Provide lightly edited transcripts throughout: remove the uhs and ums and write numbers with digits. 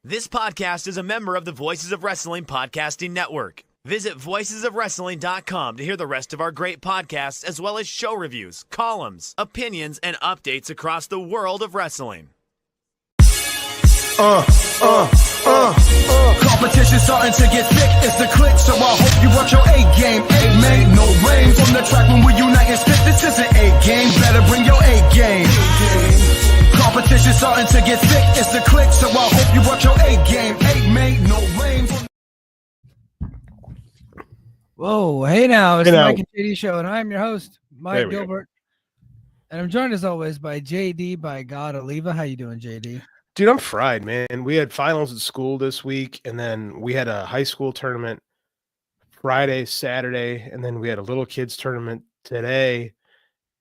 This podcast is a member of the Voices of Wrestling Podcasting Network. Visit voicesofwrestling.com to hear the rest of our great podcasts, as well as show reviews, columns, opinions, and updates across the world of wrestling. Competition starting to get thick, it's the click, so I hope you watch your A-game. A-man, no rain from the track when we unite and spit. This is an A-game, better bring your A-game. Competition starting to get thick, it's the click, so I hope you watch your A-game. A-man, no rain from... Whoa, hey now, it's the Mike and JD Show, and I'm your host, Mike Gilbert. And I'm joined as always by JD by God Oliva. How you doing, JD? Dude, I'm fried, man. We had finals at school this week, and then we had a high school tournament Friday, Saturday, and then we had a little kids tournament today,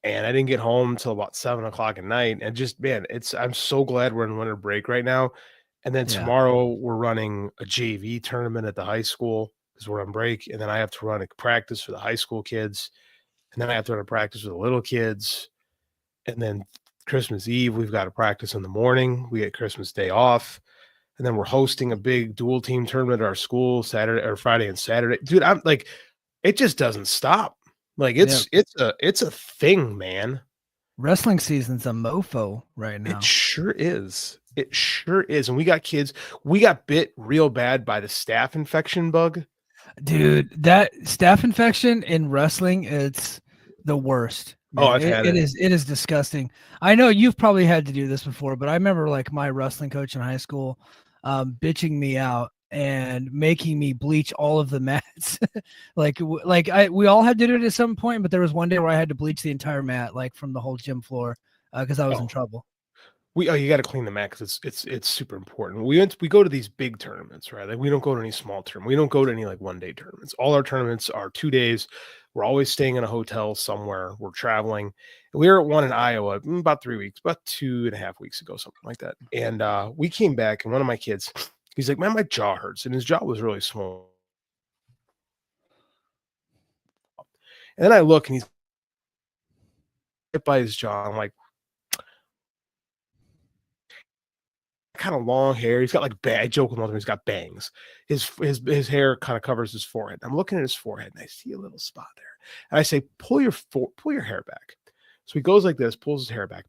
and I didn't get home until about 7 o'clock at night. And just, man, I'm so glad we're in winter break right now. And then tomorrow we're running a JV tournament at the high school because we're on break, and then I have to run a practice for the high school kids, and then I have to run a practice for the little kids, and then Christmas Eve, we've got to practice in the morning. We get Christmas Day off, and then we're hosting a big dual team tournament at our school Friday and Saturday. Dude, I'm like, it just doesn't stop. Like it's a thing, man. Wrestling season's a mofo right now. It sure is. It sure is. And we got kids. We got bit real bad by the staph infection bug. Dude, that staph infection in wrestling, it's the worst. Man, I've had it. It is disgusting. I know you've probably had to do this before, but I remember like my wrestling coach in high school bitching me out and making me bleach all of the mats. We all had to do it at some point, but there was one day where I had to bleach the entire mat, like from the whole gym floor, because I was in trouble. You got to clean the mat because it's super important. We go to these big tournaments, right? Like we don't go to any small tournament. We don't go to any like 1 day tournaments. All our tournaments are 2 days. We're always staying in a hotel somewhere. We're traveling. We were at one in Iowa about 3 weeks, about 2.5 weeks ago, something like that. And we came back, and one of my kids, he's like, "Man, my jaw hurts," and his jaw was really small. And then I look, and he's hit by his jaw. I'm like, kind of long hair. He's got like I joke with him, he's got bangs. His hair kind of covers his forehead. I'm looking at his forehead and I see a little spot there. And I say, pull your hair back. So he goes like this, pulls his hair back,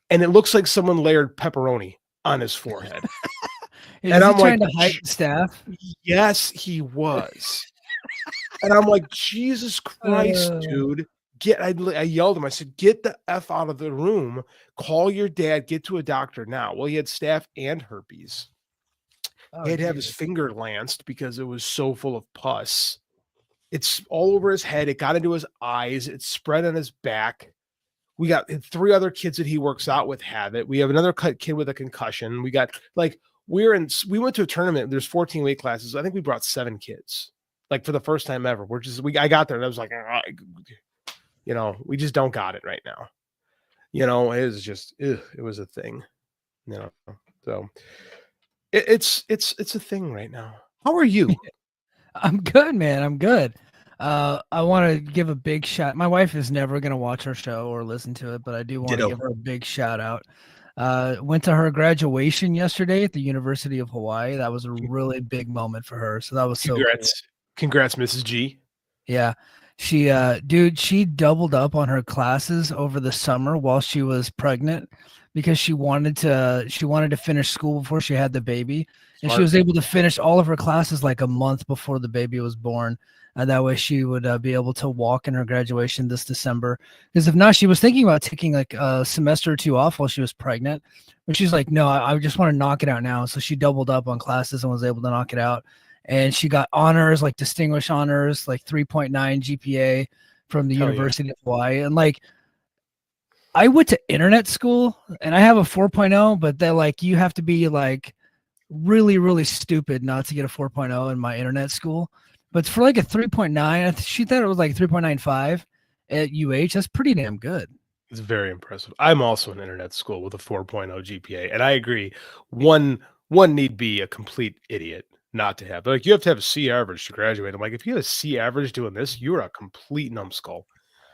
and it looks like someone layered pepperoni on his forehead. And I'm trying to hide the staff. Yes, he was. And I'm like, Jesus Christ, dude. I yelled at him. I said, "Get the F out of the room. Call your dad. Get to a doctor now." Well, he had staph and herpes. He had to have his finger lanced because it was so full of pus. It's all over his head. It got into his eyes. It spread on his back. We got 3 other kids that he works out with have it. We have another kid with a concussion. We got we went to a tournament. There's 14 weight classes. I think we brought 7 kids, like for the first time ever. I got there and I was like, we just don't got it right now. It was just, it was a thing, so it's a thing right now. How are you? I'm good, man. I'm good. I want to give a big shout. My wife is never going to watch our show or listen to it, but I do want to give her a big shout out. Went to her graduation yesterday at the University of Hawaii. That was a really big moment for her. So that was so cool. Congrats, Mrs. G. Yeah. She doubled up on her classes over the summer while she was pregnant because she wanted to finish school before she had the baby. And she was able to finish all of her classes like a month before the baby was born. And that way she would be able to walk in her graduation this December. Because if not, she was thinking about taking like a semester or 2 off while she was pregnant. But she's like, no, I just want to knock it out now. So she doubled up on classes and was able to knock it out. And she got honors, like distinguished honors, like 3.9 GPA from the University of Hawaii. And like, I went to internet school and I have a 4.0, but they're like, you have to be like really, really stupid not to get a 4.0 in my internet school. But for like a 3.9, she thought it was like 3.95 at UH. That's pretty damn good. It's very impressive. I'm also in internet school with a 4.0 GPA. And I agree. One need be a complete idiot not to have. Like, you have to have a C average to graduate. I'm like, if you have a C average doing this, you're a complete numbskull.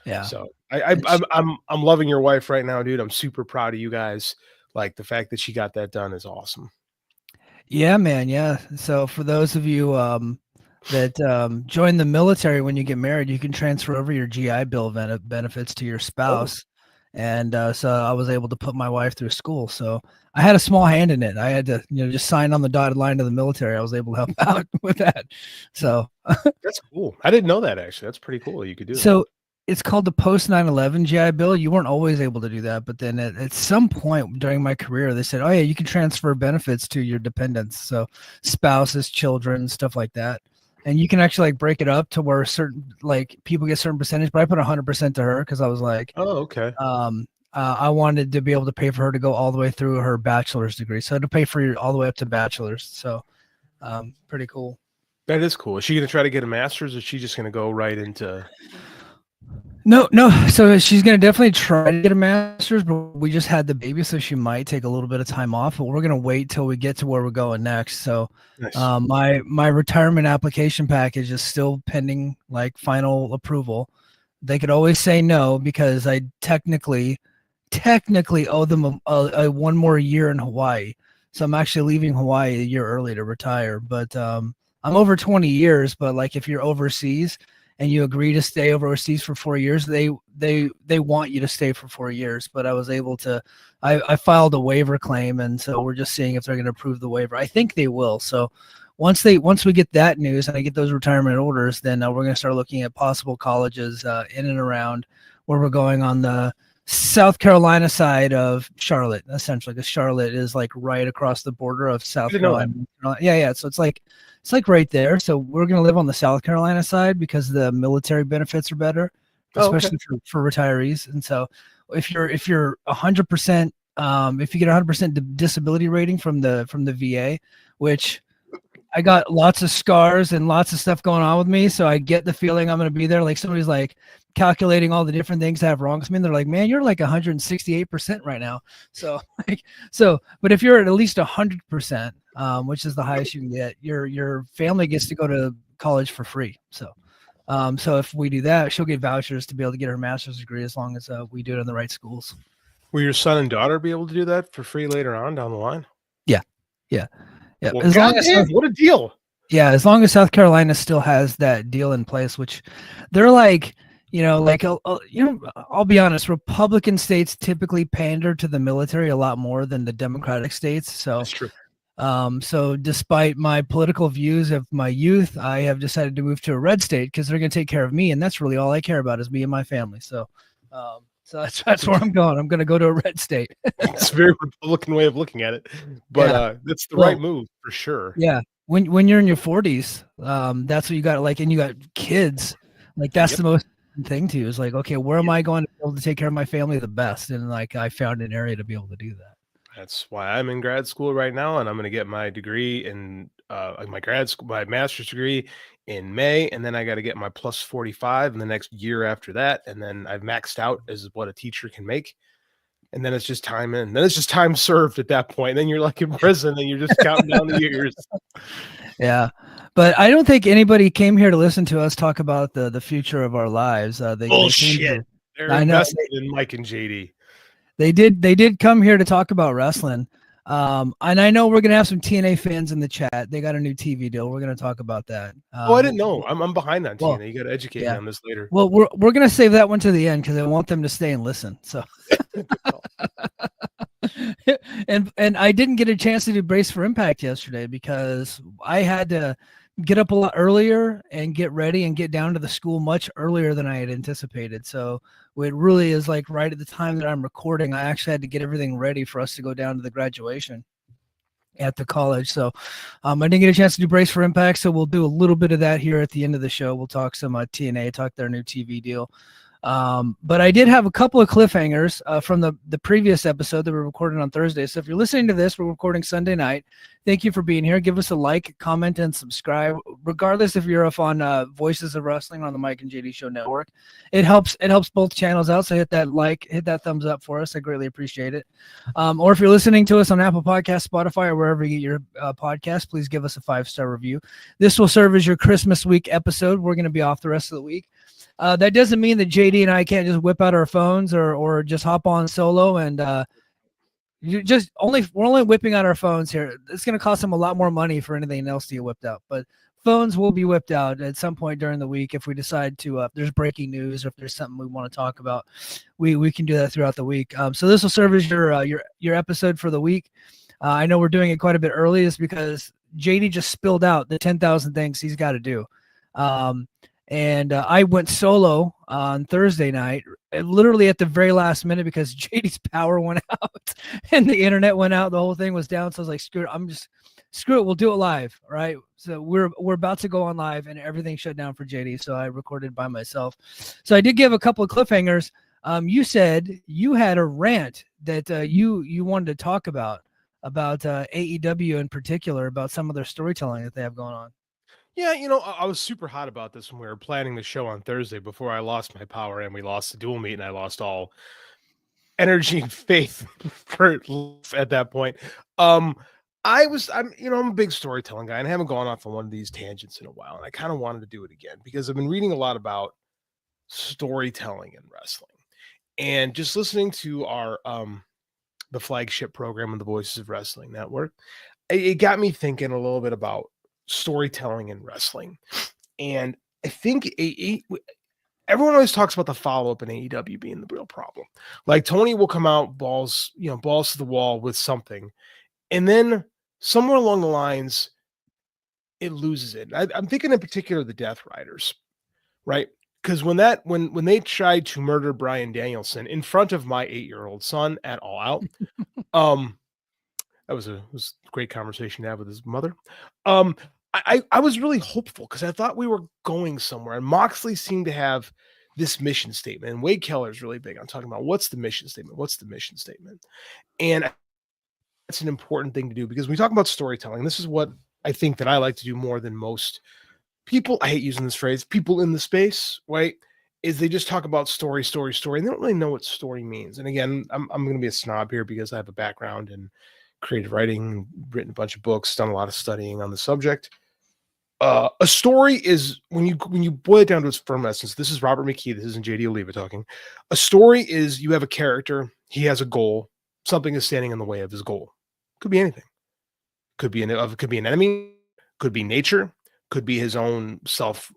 Yeah. So I'm loving your wife right now, dude. I'm super proud of you guys. Like, the fact that she got that done is awesome. Yeah, man. Yeah. So for those of you that join the military, when you get married, you can transfer over your GI Bill benefits to your spouse. And so I was able to put my wife through school. So I had a small hand in it. I had to, just sign on the dotted line to the military. I was able to help out with that. So That's cool. I didn't know that actually. That's pretty cool. You could do that. so it's called the post 9/11 GI Bill. You weren't always able to do that, but then at some point during my career, they said, "Oh yeah, you can transfer benefits to your dependents, so spouses, children, stuff like that." And you can actually like break it up to where certain like people get certain percentage. But I put 100% to her because I was like, Oh, okay. I wanted to be able to pay for her to go all the way through her bachelor's degree, so to pay for all the way up to bachelor's. So, pretty cool. That is cool. Is she going to try to get a master's, or is she just going to go right into? No. So she's going to definitely try to get a master's, but we just had the baby, so she might take a little bit of time off, but we're going to wait till we get to where we're going next. So Nice. my retirement application package is still pending like final approval. They could always say no because I technically owe them a one more year in Hawaii. So I'm actually leaving Hawaii a year early to retire, but I'm over 20 years, but like if you're overseas and you agree to stay overseas for 4 years, they want you to stay for 4 years. But I was able to, I filed a waiver claim, and so we're just seeing if they're going to approve the waiver. I think they will. So once we get that news and I get those retirement orders, then we're going to start looking at possible colleges in and around where we're going on the South Carolina side of Charlotte, essentially, because Charlotte is like right across the border of South Carolina. Yeah. So it's like right there. So we're going to live on the South Carolina side because the military benefits are better, especially for retirees. And so if you're 100%, if you get 100% disability rating from the VA, which I got lots of scars and lots of stuff going on with me, so I get the feeling I'm going to be there. Like somebody's like calculating all the different things I have wrong with me, and they're like, "Man, you're like 168% right now." So, but if you're at least 100%, which is the highest you can get, your family gets to go to college for free. So, so if we do that, she'll get vouchers to be able to get her master's degree as long as we do it in the right schools. Will your son and daughter be able to do that for free later on down the line? Yeah. Well, what a deal. Yeah, as long as South Carolina still has that deal in place, which they're like, I'll be honest, Republican states typically pander to the military a lot more than the Democratic states. So That's true. So despite my political views of my youth, I have decided to move to a red state because they're going to take care of me, and that's really all I care about is me and my family. So, so that's where I'm going. I'm going to go to a red state. It's a very Republican way of looking at it, but that's the right move for sure. Yeah. When you're in your 40s, that's what you got. Like, and you got kids. Like, that's the most important thing to you. Is like, okay, where am I going to be able to take care of my family the best? And like, I found an area to be able to do that. That's why I'm in grad school right now, and I'm going to get my degree in my master's degree in May, and then I got to get my plus 45 in the next year after that, and then I've maxed out as what a teacher can make, and then it's just time in. Then it's just time served at that point. Then you're like in prison, and you're just counting down the years. Yeah, but I don't think anybody came here to listen to us talk about the future of our lives. Bullshit. They're invested in Mike and JD. They did come here to talk about wrestling. And I know we're gonna have some TNA fans in the chat. They got a new TV deal. We're gonna talk about that. I didn't know. I'm behind on TNA. You got to educate me on this later. Well, we're gonna save that one to the end because I want them to stay and listen. So, and I didn't get a chance to do Brace for Impact yesterday because I had to get up a lot earlier and get ready and get down to the school much earlier than I had anticipated. So it really is like right at the time that I'm recording, I actually had to get everything ready for us to go down to the graduation at the college. So I didn't get a chance to do Brace for Impact. So we'll do a little bit of that here at the end of the show. We'll talk some TNA, talk their new TV deal. But I did have a couple of cliffhangers from the previous episode that we recorded on Thursday. So if you're listening to this, we're recording Sunday night. Thank you for being here. Give us a like, comment, and subscribe, regardless if you're up on Voices of Wrestling on the Mike and JD Show Network. It helps both channels out. So hit that like, hit that thumbs up for us. I greatly appreciate it. Or if you're listening to us on Apple Podcasts, Spotify, or wherever you get your podcast, please give us a 5-star review. This will serve as your Christmas week episode. We're going to be off the rest of the week. That doesn't mean that JD and I can't just whip out our phones or just hop on solo and we're only whipping out our phones here. It's going to cost them a lot more money for anything else to get whipped out, but phones will be whipped out at some point during the week if we decide to. If there's breaking news or if there's something we want to talk about, we can do that throughout the week. So this will serve as your episode for the week. I know we're doing it quite a bit early, is because JD just spilled out the 10,000 things he's got to do. And I went solo on Thursday night, literally at the very last minute, because JD's power went out and the internet went out. The whole thing was down. So I was like, screw it. We'll do it live. All right. So we're about to go on live and everything shut down for JD. So I recorded by myself. So I did give a couple of cliffhangers. You said you had a rant that you wanted to talk about AEW in particular, about some of their storytelling that they have going on. Yeah, I was super hot about this when we were planning the show on Thursday before I lost my power and we lost the dual meet and I lost all energy and faith at that point. I'm a big storytelling guy and I haven't gone off on one of these tangents in a while, and I kind of wanted to do it again because I've been reading a lot about storytelling in wrestling and just listening to our the flagship program of the Voices of Wrestling Network. It got me thinking a little bit about storytelling in wrestling. And I think everyone always talks about the follow-up in AEW being the real problem. Like Tony will come out balls to the wall with something, and then somewhere along the lines it loses it. I'm thinking in particular the Death Riders, right? Because when they tried to murder Bryan Danielson in front of my 8-year-old son at All Out, that was a great conversation to have with his mother. I was really hopeful because I thought we were going somewhere. And Moxley seemed to have this mission statement. And Wade Keller is really big on talking about what's the mission statement? What's the mission statement? And that's an important thing to do because when we talk about storytelling, this is what I think that I like to do more than most people. I hate using this phrase, people in the space, right? Is they just talk about story, and they don't really know what story means. And again, I'm going to be a snob here because I have a background in creative writing, written a bunch of books, done a lot of studying on the subject. A story is, when you boil it down to its firm essence, this is Robert McKee, this isn't JD Oliva talking. A story is you have a character, he has a goal, something is standing in the way of his goal. Could be anything. Could be an enemy, could be nature, could be his own self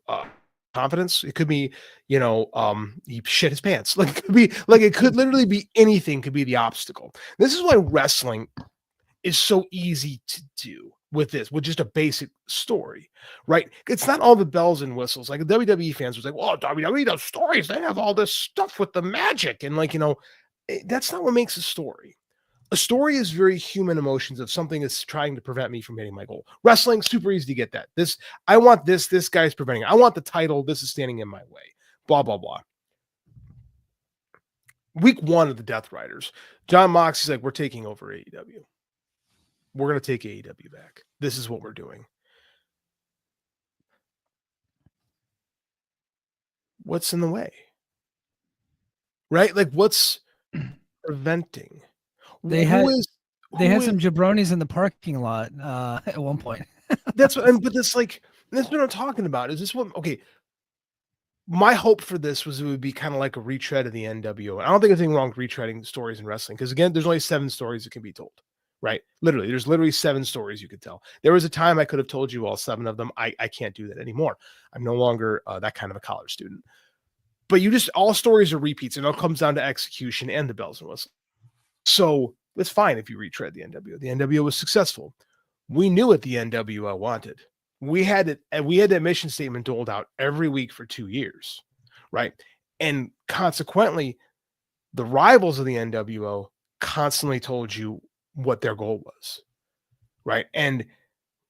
confidence. It could be, he shit his pants. It could literally be anything, could be the obstacle. This is why wrestling is so easy to do with just a basic story, right? It's not all the bells and whistles. Like WWE fans was like, well, WWE does stories. They have all this stuff with the magic. And that's not what makes a story. A story is very human emotions of something that's trying to prevent me from hitting my goal. Wrestling, super easy to get that. I want this guy's preventing it. I want the title. This is standing in my way. Blah, blah, blah. Week 1 of the Death Riders, John Moxley's like, we're taking over AEW. We're going to take AEW back. This is what we're doing. What's in the way? Right? What's preventing? They had some jabronis in the parking lot at one point. That's what I'm talking about. Is this what? Okay. My hope for this was it would be kind of like a retread of the NWO. I don't think there's anything wrong with retreading stories in wrestling because again, there's only 7 stories that can be told. Right? There's literally 7 stories you could tell. There was a time I could have told you all 7 of them. I can't do that anymore. I'm no longer that kind of a college student. But all stories are repeats, and it all comes down to execution and the bells and whistles. So it's fine if you retread the NWO. The NWO was successful. We knew what the NWO wanted. We had that mission statement doled out every week for 2 years, right? And consequently, the rivals of the NWO constantly told you what their goal was, right? And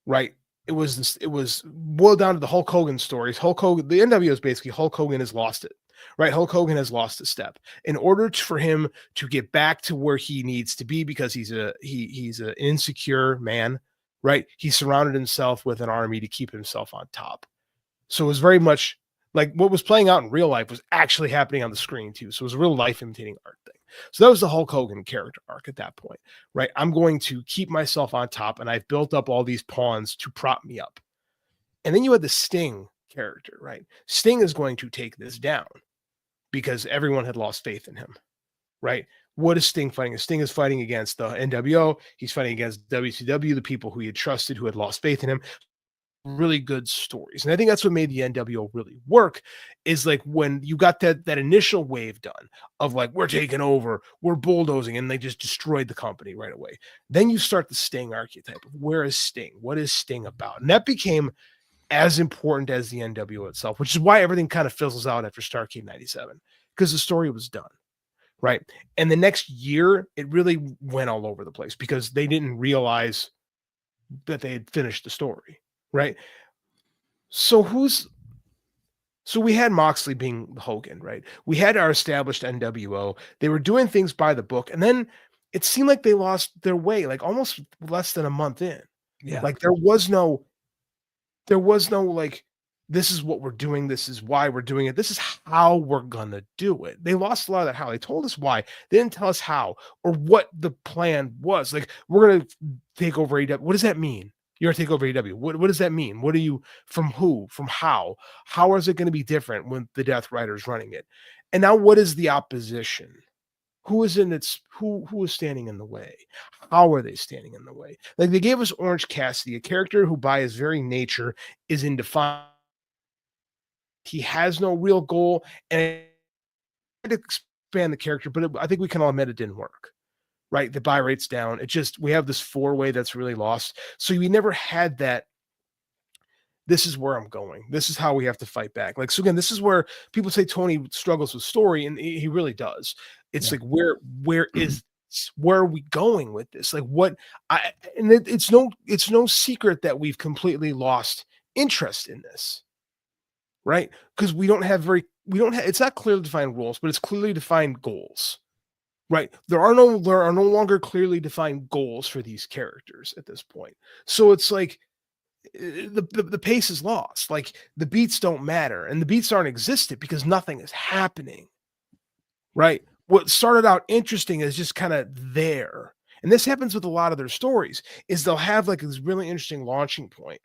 it was boiled down to the Hulk Hogan stories. The NWO is basically Hulk Hogan has lost it, right? Hulk Hogan has lost a step. In order for him to get back to where he needs to be, because he's an insecure man, right? He surrounded himself with an army to keep himself on top. So it was very much like what was playing out in real life was actually happening on the screen too. So it was a real life imitating art thing. So that was the Hulk Hogan character arc at that point, right? I'm going to keep myself on top, and I've built up all these pawns to prop me up. And then you had the Sting character, right? Sting is going to take this down because everyone had lost faith in him, right? What is Sting fighting? Sting is fighting against the NWO. He's fighting against WCW, the people who he had trusted, who had lost faith in him. Really good stories. And I think that's what made the NWO really work, is like when you got that initial wave done of like, we're taking over, we're bulldozing, and they just destroyed the company right away. Then you start the Sting archetype of where is Sting? What is Sting about? And that became as important as the NWO itself, which is why everything kind of fizzles out after Starrcade 97, because the story was done. Right. And the next year, it really went all over the place because they didn't realize that they had finished the story. Right. So we had Moxley being Hogan, right? We had our established NWO. They were doing things by the book. And then it seemed like they lost their way, like almost less than a month in. Yeah. Like there was no like, this is what we're doing. This is why we're doing it. This is how we're going to do it. They lost a lot of that how. They told us why. They didn't tell us how or what the plan was. Like, we're going to take over AEW. What does that mean? You're going to take over AEW. What does that mean? What are you, from who, from how? How is it going to be different when the Death Rider's running it? And now what is the opposition? Who is standing in the way? How are they standing in the way? Like, they gave us Orange Cassidy, a character who by his very nature is in defiance. He has no real goal, and I tried to expand the character, but I think we can all admit it didn't work. Right? The buy rate's down. We have this 4-way that's really lost. So we never had that. This is where I'm going. This is how we have to fight back. Like, so again, this is where people say Tony struggles with story, and he really does. It's like, where are we going with this? Like, it's no secret that we've completely lost interest in this. Right? Because it's not clearly defined rules, but it's clearly defined goals. Right? There are no longer clearly defined goals for these characters at this point. So it's like the pace is lost. Like, the beats don't matter, and the beats aren't existent because nothing is happening. Right? What started out interesting is just kind of there. And this happens with a lot of their stories, is they'll have like this really interesting launching point.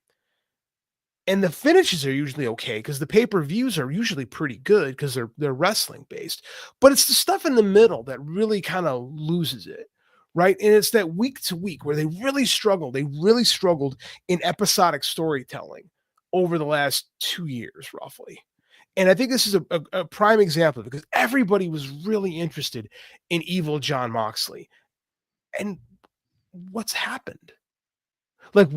And the finishes are usually okay because the pay-per-views are usually pretty good because they're wrestling based. But it's the stuff in the middle that really kind of loses it, right? And it's that week to week where they really struggle. They really struggled in episodic storytelling over the last 2 years, roughly. And I think this is a prime example because everybody was really interested in evil John Moxley. And what's happened? Like,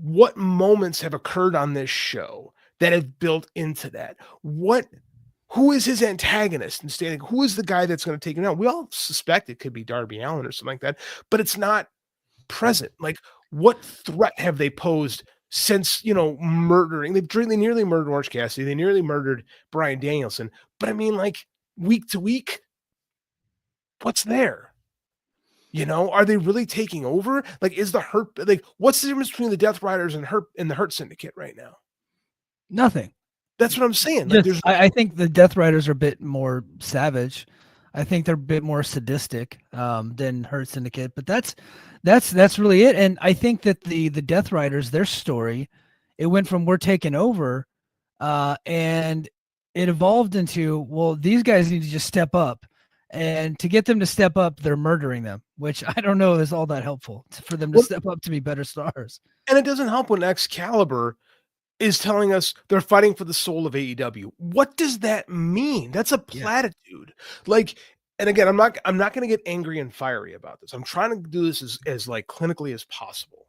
what moments have occurred on this show that have built into that? Who is his antagonist and standing? Who is the guy that's going to take him out? We all suspect it could be Darby Allin or something like that, but it's not present. Like, what threat have they posed since, murdering? They nearly murdered Orange Cassidy. They nearly murdered Bryan Danielson. But I mean, like, week to week, what's there? Are they really taking over? Like, is the Hurt, like, what's the difference between the Death Riders and the Hurt Syndicate right now? Nothing. That's what I'm saying. Like, I think the Death Riders are a bit more savage. I think they're a bit more sadistic than Hurt Syndicate, but that's really it. And I think that the Death Riders, their story, it went from we're taking over, and it evolved into, well, these guys need to just step up. And to get them to step up, they're murdering them, which I don't know is all that helpful for them to step up to be better stars. And it doesn't help when Excalibur is telling us they're fighting for the soul of AEW. What does that mean? That's a platitude. Yeah. Like, and again, I'm not going to get angry and fiery about this. I'm trying to do this as like clinically as possible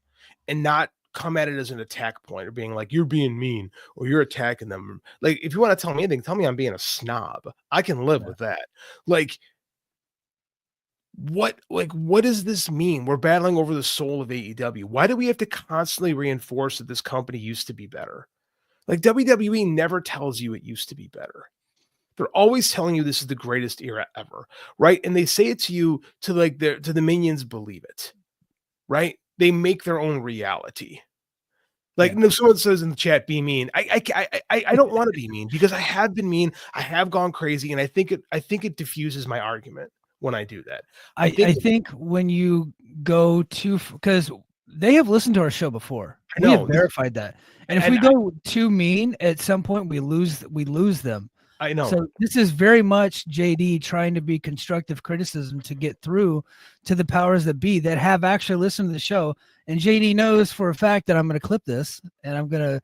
and not come at it as an attack point or being like, you're being mean or you're attacking them. Like, if you want to tell me anything, tell me I'm being a snob. I can live with that. Like, what does this mean? We're battling over the soul of AEW. Why do we have to constantly reinforce that this company used to be better? Like, WWE never tells you it used to be better. They're always telling you this is the greatest era ever, right? And they say it to you to the minions believe it, right? They make their own reality. Like, if someone says in the chat, be mean. I don't want to be mean because I have been mean. I have gone crazy. And I think it diffuses my argument when I do that. I think when you go to, because they have listened to our show before. We have verified that. And if we go too mean, at some point we lose them. I know. So this is very much JD trying to be constructive criticism to get through to the powers that be that have actually listened to the show. And JD knows for a fact that I'm going to clip this and I'm going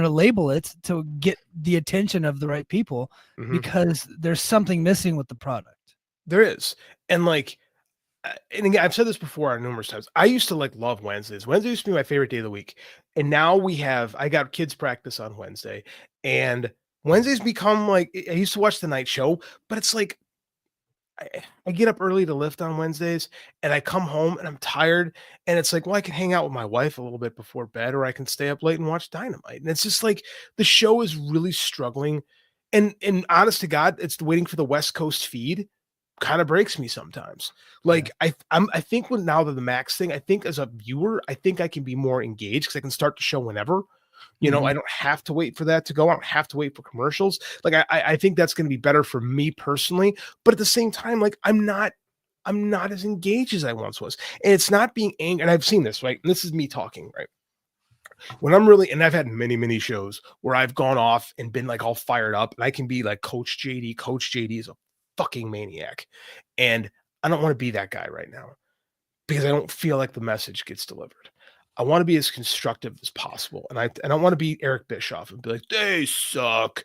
to label it to get the attention of the right people because there's something missing with the product. There is. And like, and again, I've said this before numerous times. I used to like love Wednesdays. Wednesday used to be my favorite day of the week. And now I got kids practice on Wednesday, and Wednesdays become like, I used to watch the night show, but it's like, I get up early to lift on Wednesdays and I come home and I'm tired. And it's like, well, I can hang out with my wife a little bit before bed, or I can stay up late and watch Dynamite. And it's just like, the show is really struggling. And honest to God, it's waiting for the West Coast feed kind of breaks me sometimes. Like I think with now the Max thing, I think as a viewer, I think I can be more engaged because I can start the show whenever. You know, I don't have to wait for that to go. I don't have to wait for commercials. Like I think that's going to be better for me personally. But at the same time, like I'm not as engaged as I once was. And it's not being angry. And I've seen this, right? And this is me talking, right? When I'm really, and I've had many, many shows where I've gone off and been like all fired up, and I can be like Coach JD. Coach JD is a fucking maniac. And I don't want to be that guy right now because I don't feel like the message gets delivered. I want to be as constructive as possible. And I don't want to be Eric Bischoff and be like, they suck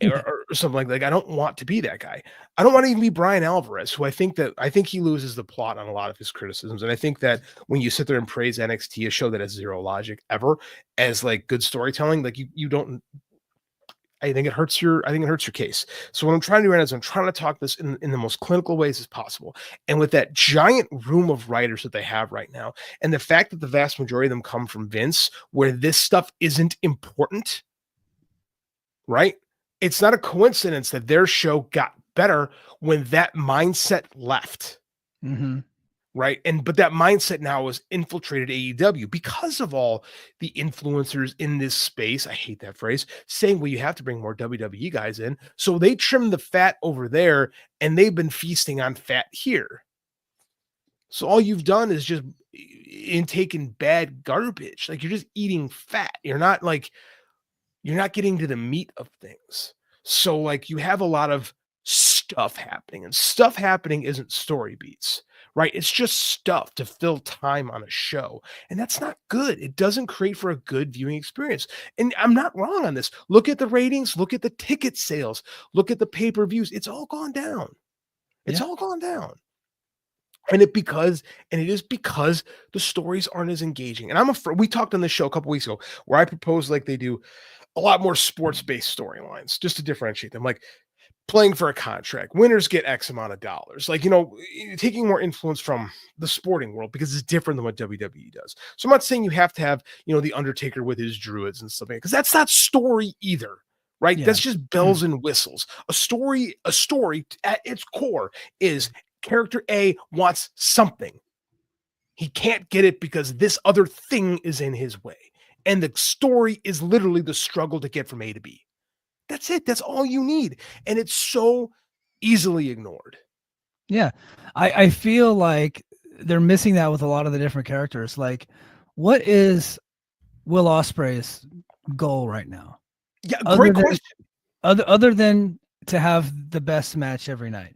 or something like that. Like, I don't want to be that guy. I don't want to even be Brian Alvarez, who I think he loses the plot on a lot of his criticisms. And I think that when you sit there and praise NXT, a show that has zero logic ever, as like good storytelling, like you don't, I think it hurts your case. So what I'm trying to do right now is I'm trying to talk this in the most clinical ways as possible. And with that giant room of writers that they have right now, and the fact that the vast majority of them come from Vince, where this stuff isn't important, right? It's not a coincidence that their show got better when that mindset left. Right. But that mindset now has infiltrated AEW because of all the influencers in this space. I hate that phrase, saying, well, you have to bring more WWE guys in. So they trim the fat over there and they've been feasting on fat here. So all you've done is just taking bad garbage. Like you're just eating fat. You're not getting to the meat of things. So like you have a lot of stuff happening, and stuff happening isn't story beats. Right? It's just stuff to fill time on a show. And that's not good. It doesn't create for a good viewing experience. And I'm not wrong on this. Look at the ratings. Look at the ticket sales. Look at the pay-per-views. It's all gone down. It's all gone down. And it is because the stories aren't as engaging. And we talked on this show a couple weeks ago where I proposed like they do a lot more sports-based storylines just to differentiate them. Like, playing for a contract, winners get X amount of dollars, like, you know, taking more influence from the sporting world because it's different than what WWE does. So I'm not saying you have to have, you know, the Undertaker with his druids and stuff, because that's not story either, right? Yeah. That's just bells and whistles. A story at its core is character A wants something. He can't get it because this other thing is in his way. And the story is literally the struggle to get from A to B. That's it. That's all you need. And it's so easily ignored. Yeah. I feel like they're missing that with a lot of the different characters. Like, what is Will Ospreay's goal right now? Yeah, great question. Other than to have the best match every night.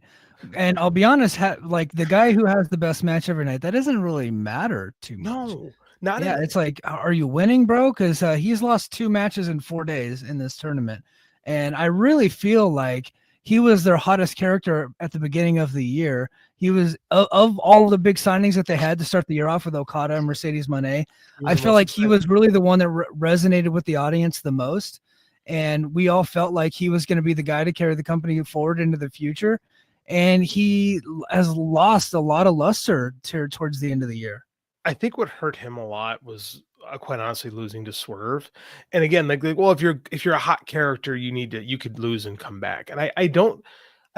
And I'll be honest, like the guy who has the best match every night, that doesn't really matter too much. No, it's like, are you winning, bro? Because he's lost 2 matches in 4 days in this tournament. And I really feel like he was their hottest character at the beginning of the year. He was of all the big signings that they had to start the year off with Okada and Mercedes Moné. I feel like he was really the one that resonated with the audience the most. And we all felt like he was going to be the guy to carry the company forward into the future. And he has lost a lot of luster towards the end of the year. I think what hurt him a lot was quite honestly losing to Swerve. And again, like, well, if you're a hot character, you could lose and come back. And I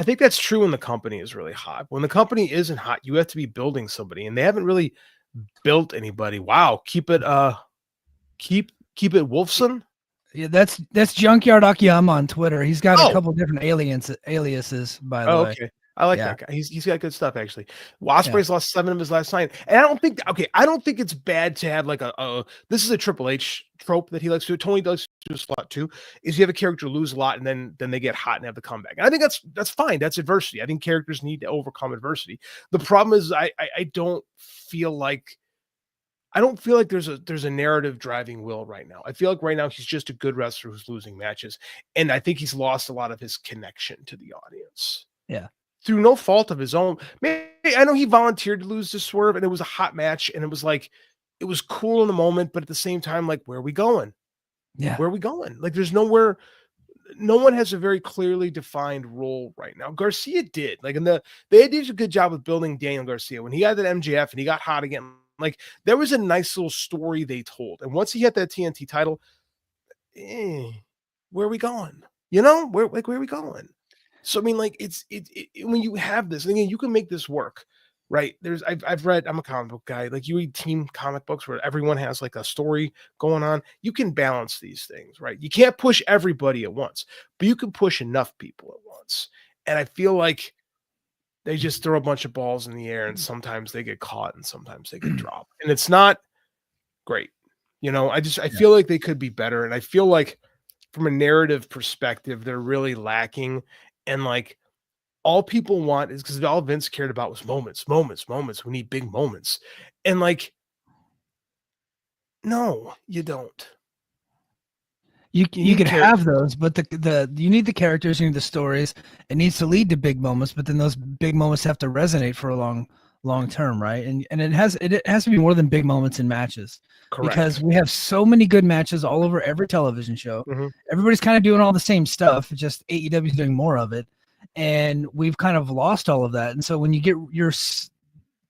think that's true when the company is really hot. When the company isn't hot, you have to be building somebody, and they haven't really built anybody. Wow. Keep it Wolfson. Yeah, that's Junkyard Akiyama on Twitter. He's got a couple different aliases, by the way. Okay. I like that guy. He's got good stuff, actually. Well, Osprey's lost 7 of his last 9. And I don't think it's bad to have like this is a Triple H trope that he likes to do. Tony likes a lot too, is you have a character lose a lot and then they get hot and have the comeback. And I think that's fine. That's adversity. I think characters need to overcome adversity. The problem is I don't feel like there's a narrative driving Will right now. I feel like right now he's just a good wrestler who's losing matches. And I think he's lost a lot of his connection to the audience. Yeah. Through no fault of his own. Maybe, I know he volunteered to lose to Swerve and it was a hot match and it was like, it was cool in the moment, but at the same time, like, where are we going? Yeah. Where are we going? Like, there's nowhere. No one has a very clearly defined role right now. Garcia did. Like, they did a good job of building Daniel Garcia. When he had that MJF and he got hot again, like, there was a nice little story they told. And once he had that TNT title, where are we going? You know, where are we going? So, I mean, like, it's when you have this, and again, you can make this work, right? I've read, I'm a comic book guy. Like, you read team comic books where everyone has like a story going on. You can balance these things, right? You can't push everybody at once, but you can push enough people at once. And I feel like they just throw a bunch of balls in the air and sometimes they get caught and sometimes they get dropped. And it's not great. You know, I feel like they could be better. And I feel like from a narrative perspective, they're really lacking. And like, all people want is, because all Vince cared about was moments. We need big moments. And like, no, you don't. You could have those, but you need the characters, you need the stories. It needs to lead to big moments, but then those big moments have to resonate for a long term, right? And it has to be more than big moments in matches. Correct. Because we have so many good matches all over every television show. Mm-hmm. Everybody's kind of doing all the same stuff, just AEW is doing more of it. And we've kind of lost all of that. And so when you get your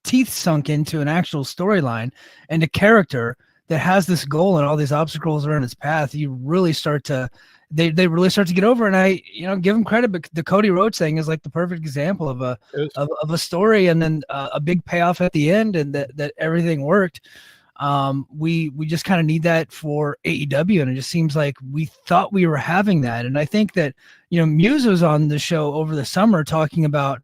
teeth sunk into an actual storyline and a character that has this goal and all these obstacles around its path, you really start to, they really start to get over. And I, give them credit, but the Cody Rhodes thing is like the perfect example of a story, and then a big payoff at the end, and that everything worked. We just kind of need that for AEW, and it just seems like we thought we were having that. And I think that, Muse was on the show over the summer talking about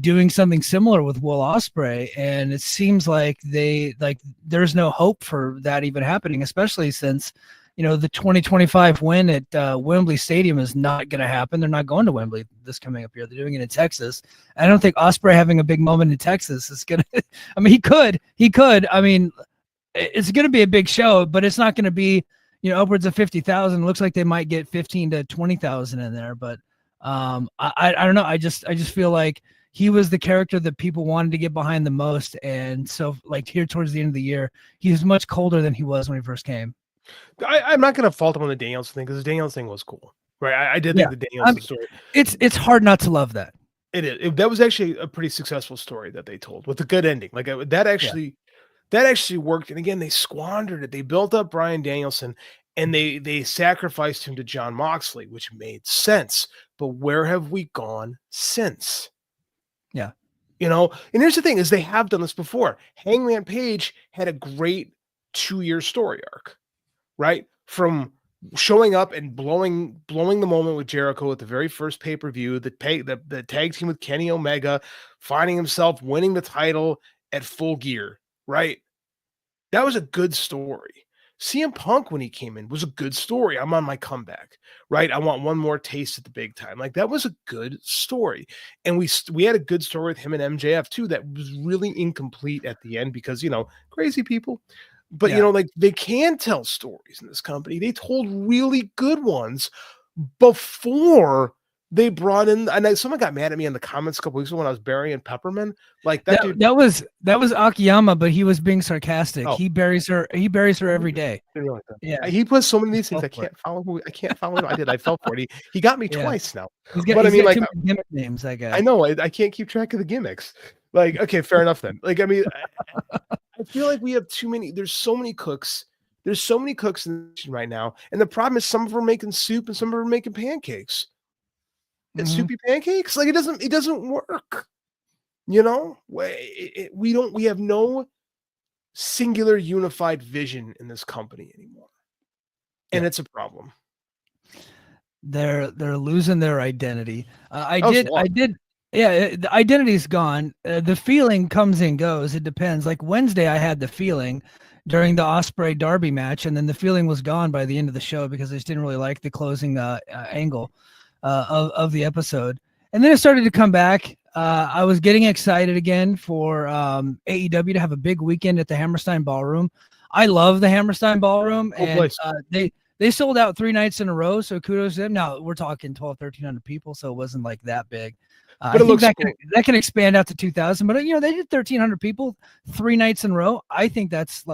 doing something similar with Will Ospreay, and it seems like there's no hope for that even happening, especially since the 2025 win at Wembley Stadium is not going to happen. They're not going to Wembley this coming up year. They're doing it in Texas. I don't think Ospreay having a big moment in Texas is going to – I mean, he could. I mean, it's going to be a big show, but it's not going to be, upwards of 50,000. Looks like they might get 15 to 20,000 in there, but I don't know. I just feel like he was the character that people wanted to get behind the most. And so like here towards the end of the year, he was much colder than he was when he first came. I'm not going to fault him on the Daniels thing, because the Daniels thing was cool, right? I did think the Daniels story. It's hard not to love that. It is. That was actually a pretty successful story that they told with a good ending. Like that actually worked. And again, they squandered it. They built up Bryan Danielson and they sacrificed him to Jon Moxley, which made sense. But where have we gone since? Yeah. And here's the thing is they have done this before. Hangman Page had a great 2-year story arc, right? From showing up and blowing the moment with Jericho at the very first pay-per-view, the tag team with Kenny Omega, finding himself winning the title at Full Gear, right? That was a good story. CM Punk, when he came in, was a good story. I'm on my comeback, right? I want one more taste at the big time. Like, that was a good story. And we had a good story with him and MJF too that was really incomplete at the end because, crazy people. But, like, they can tell stories in this company. They told really good ones before they brought in, and someone got mad at me in the comments a couple weeks ago when I was burying Pepperman. Like that dude. That was Akiyama, but he was being sarcastic. Oh. He buries her every day. Yeah. He put so many of these things. I can't follow him. I fell for it. He got me twice now. But I mean, like, gimmick names, I guess. I know. I can't keep track of the gimmicks. Like, okay, fair enough then. Like, I mean, I feel like we have too many. There's so many cooks. There's so many cooks in the nation right now. And the problem is some of them are making soup and some of them are making pancakes. And soupy pancakes, like it doesn't work. We have no singular unified vision in this company anymore. And it's a problem. They're losing their identity. The identity's gone. The feeling comes and goes. It depends. Like Wednesday, I had the feeling, during the Osprey Darby match, and then the feeling was gone by the end of the show because I just didn't really like the closing angle of the episode. And then it started to come back. I was getting excited again for AEW to have a big weekend at the Hammerstein Ballroom. I love the Hammerstein Ballroom, and they sold out 3 nights in a row, so kudos to them. Now, we're talking 1,200-1,300 people, so it wasn't like that big. But I think that can expand out to 2,000. But, you know, they did 1,300 people 3 nights in a row. I think that's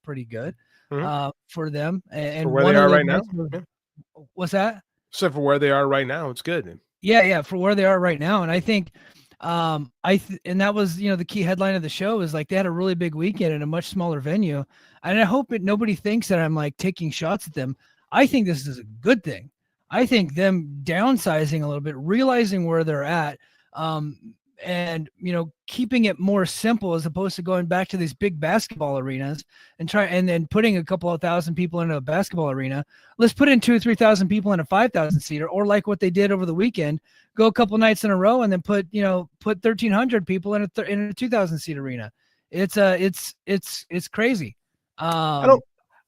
pretty good for them. And for where they are right now? What's that? So for where they are right now, it's good. Yeah, for where they are right now. And I think and that was, you know, the key headline of the show is like they had a really big weekend in a much smaller venue. And I hope nobody thinks that I'm like taking shots at them. I think this is a good thing. I think them downsizing a little bit, realizing where they're at, and, you know, keeping it more simple as opposed to going back to these big basketball arenas and then putting a couple of thousand people into a basketball arena. Let's put in 2,000 or 3,000 people in a 5,000 seater, or like what they did over the weekend, go a couple nights in a row and then put 1,300 people in a 2,000 seat arena. It's crazy.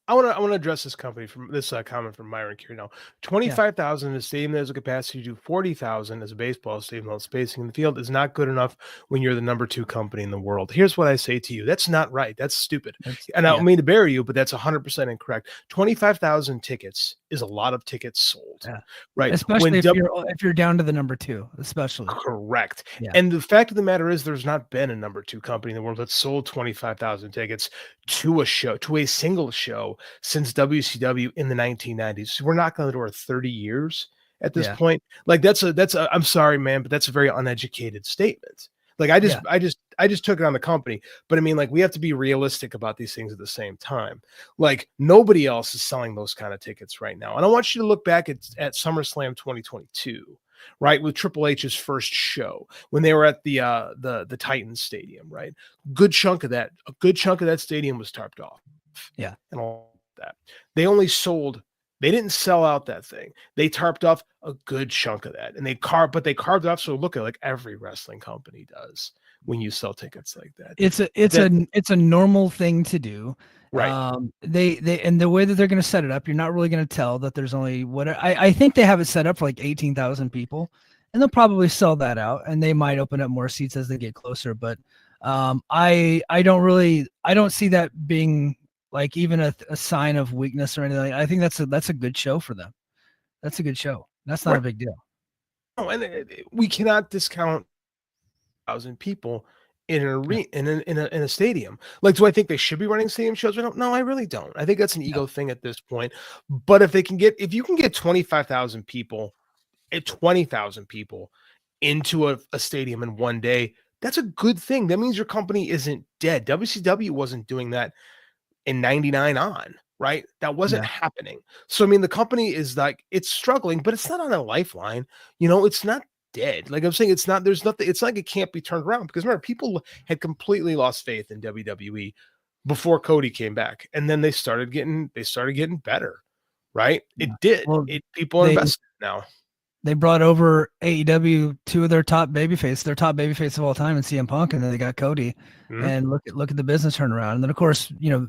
I want to address this company from this comment from Myron here now. 25,000 in a stadium that has a capacity to do 40,000 as a baseball stadium. While spacing in the field is not good enough when you're the number 2 company in the world. Here's what I say to you: that's not right. That's stupid. And I don't mean to bury you, but that's 100% incorrect. 25,000 tickets is a lot of tickets sold, right? Especially if you're down to the number 2, especially. Correct. Yeah. And the fact of the matter is, there's not been a number 2 company in the world that sold 25,000 tickets to a single show since WCW in the 1990s. So we're knocking on the door of 30 years at this point. Like that's a I'm sorry, man, but that's a very uneducated statement. Like I just took it on the company, but I mean, like, we have to be realistic about these things at the same time. Like, nobody else is selling those kind of tickets right now. And I want you to look back at SummerSlam 2022, right, with Triple H's first show when they were at the Titans Stadium, right? A good chunk of that stadium was tarped off. Yeah. And all that. They didn't sell out that thing. They tarped off a good chunk of that. And they carved off, so look at like every wrestling company does when you sell tickets like that. It's a normal thing to do. Right. They and the way that they're going to set it up, you're not really going to tell that there's only I think they have it set up for like 18,000 people, and they'll probably sell that out, and they might open up more seats as they get closer. But I don't see that being like even a sign of weakness or anything. I think that's a good show for them. That's a good show. That's not a big deal. No, and we cannot discount 1,000 people in an arena, in a stadium. Like, do I think they should be running stadium shows? No, I really don't. I think that's an ego thing at this point. But if you can get 25,000 people, 20,000 people into a stadium in one day, that's a good thing. That means your company isn't dead. WCW wasn't doing that in 99 on, right? That wasn't happening. So, I mean, the company is like, it's struggling, but it's not on a lifeline. You know, it's not dead. Like I'm saying, there's nothing, it's like it can't be turned around, because remember, people had completely lost faith in WWE before Cody came back. And then they started getting better, right? It did. Well, people are invested now. They brought over AEW, 2 of their top babyface of all time in CM Punk, and then they got Cody. And look at the business turnaround. And then, of course, you know,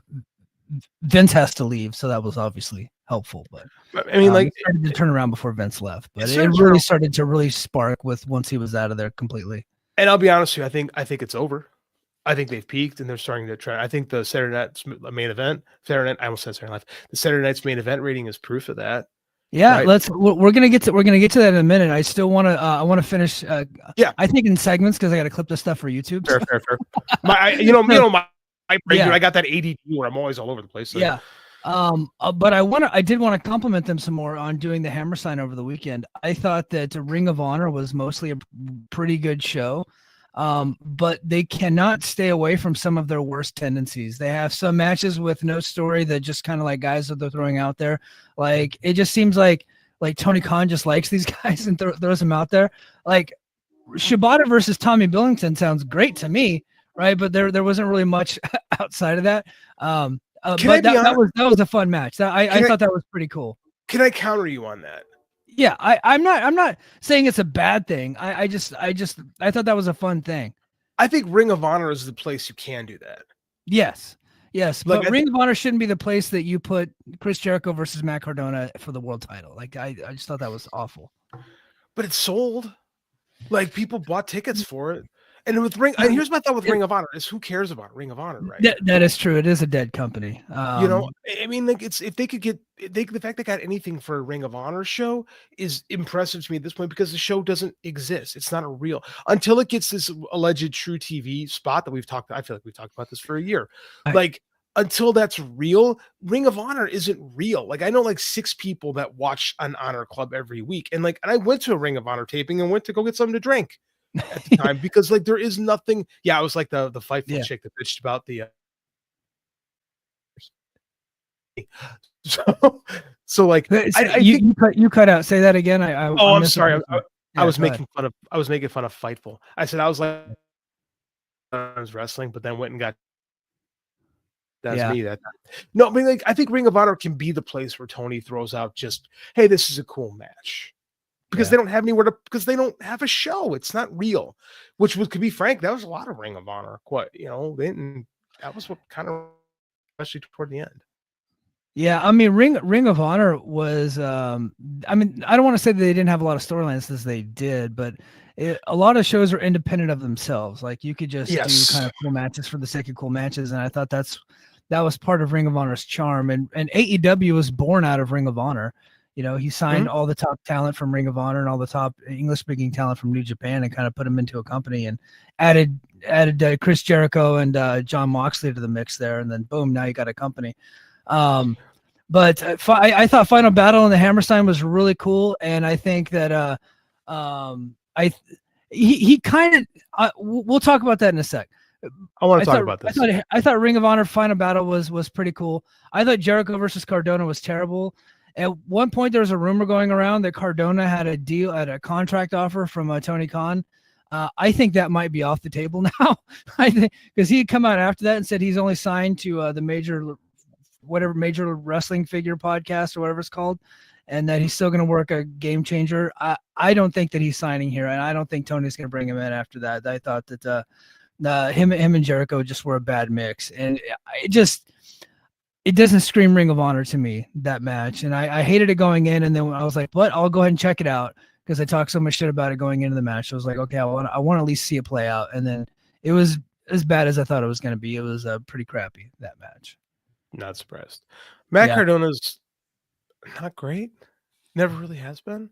Vince has to leave, so that was obviously helpful. But I mean, like, it started to turn around before Vince left, but it really started to spark once he was out of there completely. And I'll be honest with you, I think it's over. I think they've peaked and they're starting to try. I think the Saturday Night's main event, the Saturday Night's main event rating is proof of that. Yeah, right? We're gonna get to that in a minute. I still want to finish. I think in segments, because I got to clip this stuff for YouTube. Fair. I got that ADD where I'm always all over the place. So. Yeah. But I did want to compliment them some more on doing the Hammerstein over the weekend. I thought that Ring of Honor was mostly a pretty good show. But they cannot stay away from some of their worst tendencies. They have some matches with no story that just kind of like guys that they're throwing out there. Like, it just seems like Tony Khan just likes these guys and throws them out there. Like, Shibata versus Tommy Billington sounds great to me, right? But there wasn't really much outside of that. But that was a fun match. I thought that was pretty cool. Can I counter you on that? Yeah, I'm not saying it's a bad thing. I thought that was a fun thing. I think Ring of Honor is the place you can do that. Yes. Yes, Like, but Ring of Honor shouldn't be the place that you put Chris Jericho versus Matt Cardona for the world title. Like, I just thought that was awful. but it's sold. Like, people bought tickets for it. And with and here's my thought with Ring of Honor is, who cares about Ring of Honor, right? That is true. It is a dead company. You know, I mean, like, it's, if they could get the fact they got anything for a Ring of Honor show is impressive to me at this point, because the show doesn't exist. It's not a real, until it gets this alleged True TV spot that I feel like we've talked about this for a year. Like, until that's real, Ring of Honor isn't real. Like, I know like 6 people that watch an Honor Club every week. And I went to a Ring of Honor taping and went to go get something to drink at the time, because like there is nothing. Yeah, I was like the Fightful chick that bitched about the so like you cut out. Say that again. I'm sorry. I was making fun of Fightful. I said I was like, I was wrestling, but then went and got me that time. No, I mean, like, I think Ring of Honor can be the place where Tony throws out just, hey, this is a cool match. Because they don't have anywhere to, because they don't have a show. It's not real. Which was, to be frank, that was a lot of Ring of Honor. That was what kind of, especially toward the end. Yeah, I mean, Ring of Honor was. I mean, I don't want to say that they didn't have a lot of storylines, as they did, but a lot of shows are independent of themselves. Like, you could just do kind of cool matches for the sake of cool matches, and I thought that was part of Ring of Honor's charm. And AEW was born out of Ring of Honor. You know, he signed all the top talent from Ring of Honor and all the top English-speaking talent from New Japan, and kind of put them into a company, and added Chris Jericho and John Moxley to the mix there, and then boom, now you got a company. But I thought Final Battle in the Hammerstein was really cool, and I think that he kind of we'll talk about that in a sec. I want to talk about this. I thought Ring of Honor Final Battle was pretty cool. I thought Jericho versus Cardona was terrible. At one point, there was a rumor going around that Cardona had a contract offer from Tony Khan. I think that might be off the table now. I think, because he had come out after that and said he's only signed to the major wrestling figure podcast or whatever it's called, and that he's still going to work a Game Changer. I don't think that he's signing here, and I don't think Tony's going to bring him in after that. I thought that him and Jericho just were a bad mix, and it doesn't scream Ring of Honor to me, that match. And I hated it going in, and then I was like, but I'll go ahead and check it out, because I talked so much shit about it going into the match. I was like, okay, I want to at least see it play out. And then it was as bad as I thought it was going to be. It was pretty crappy, that match. Not surprised. Matt Cardona's not great. Never really has been.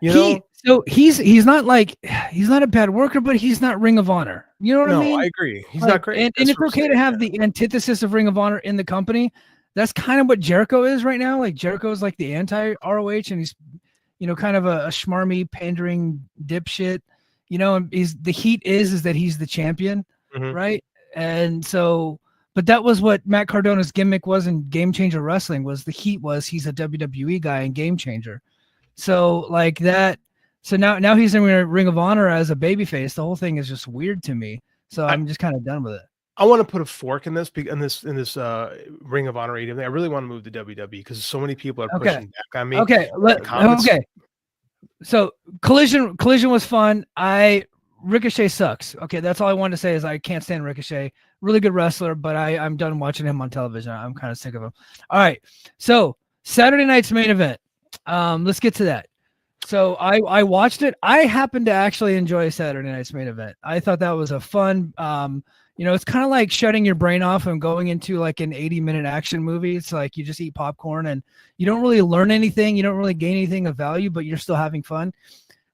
So he's not a bad worker, but he's not Ring of Honor. You know what I mean? No, I agree. He's not great. And it's okay to have the antithesis of Ring of Honor in the company. That's kind of what Jericho is right now. Like, Jericho is like the anti-ROH, and he's, kind of a schmarmy, pandering dipshit. And the heat is that he's the champion, right? And so, but that was what Matt Cardona's gimmick was in Game Changer Wrestling. Was the heat was he's a WWE guy in Game Changer. So like that. So now he's in Ring of Honor as a babyface. The whole thing is just weird to me. So I'm just kind of done with it. I want to put a fork in this Ring of Honor AEW. I really want to move to WWE, because so many people are pushing back on me. Okay. So Collision was fun. Ricochet sucks. Okay, that's all I wanted to say is I can't stand Ricochet. Really good wrestler, but I'm done watching him on television. I'm kind of sick of him. All right. So Saturday night's main event. Let's get to that. So I watched it. I happened to actually enjoy Saturday night's main event. I thought that was a fun, it's kind of like shutting your brain off and going into like an 80-minute action movie. It's like you just eat popcorn and you don't really learn anything. You don't really gain anything of value, but you're still having fun.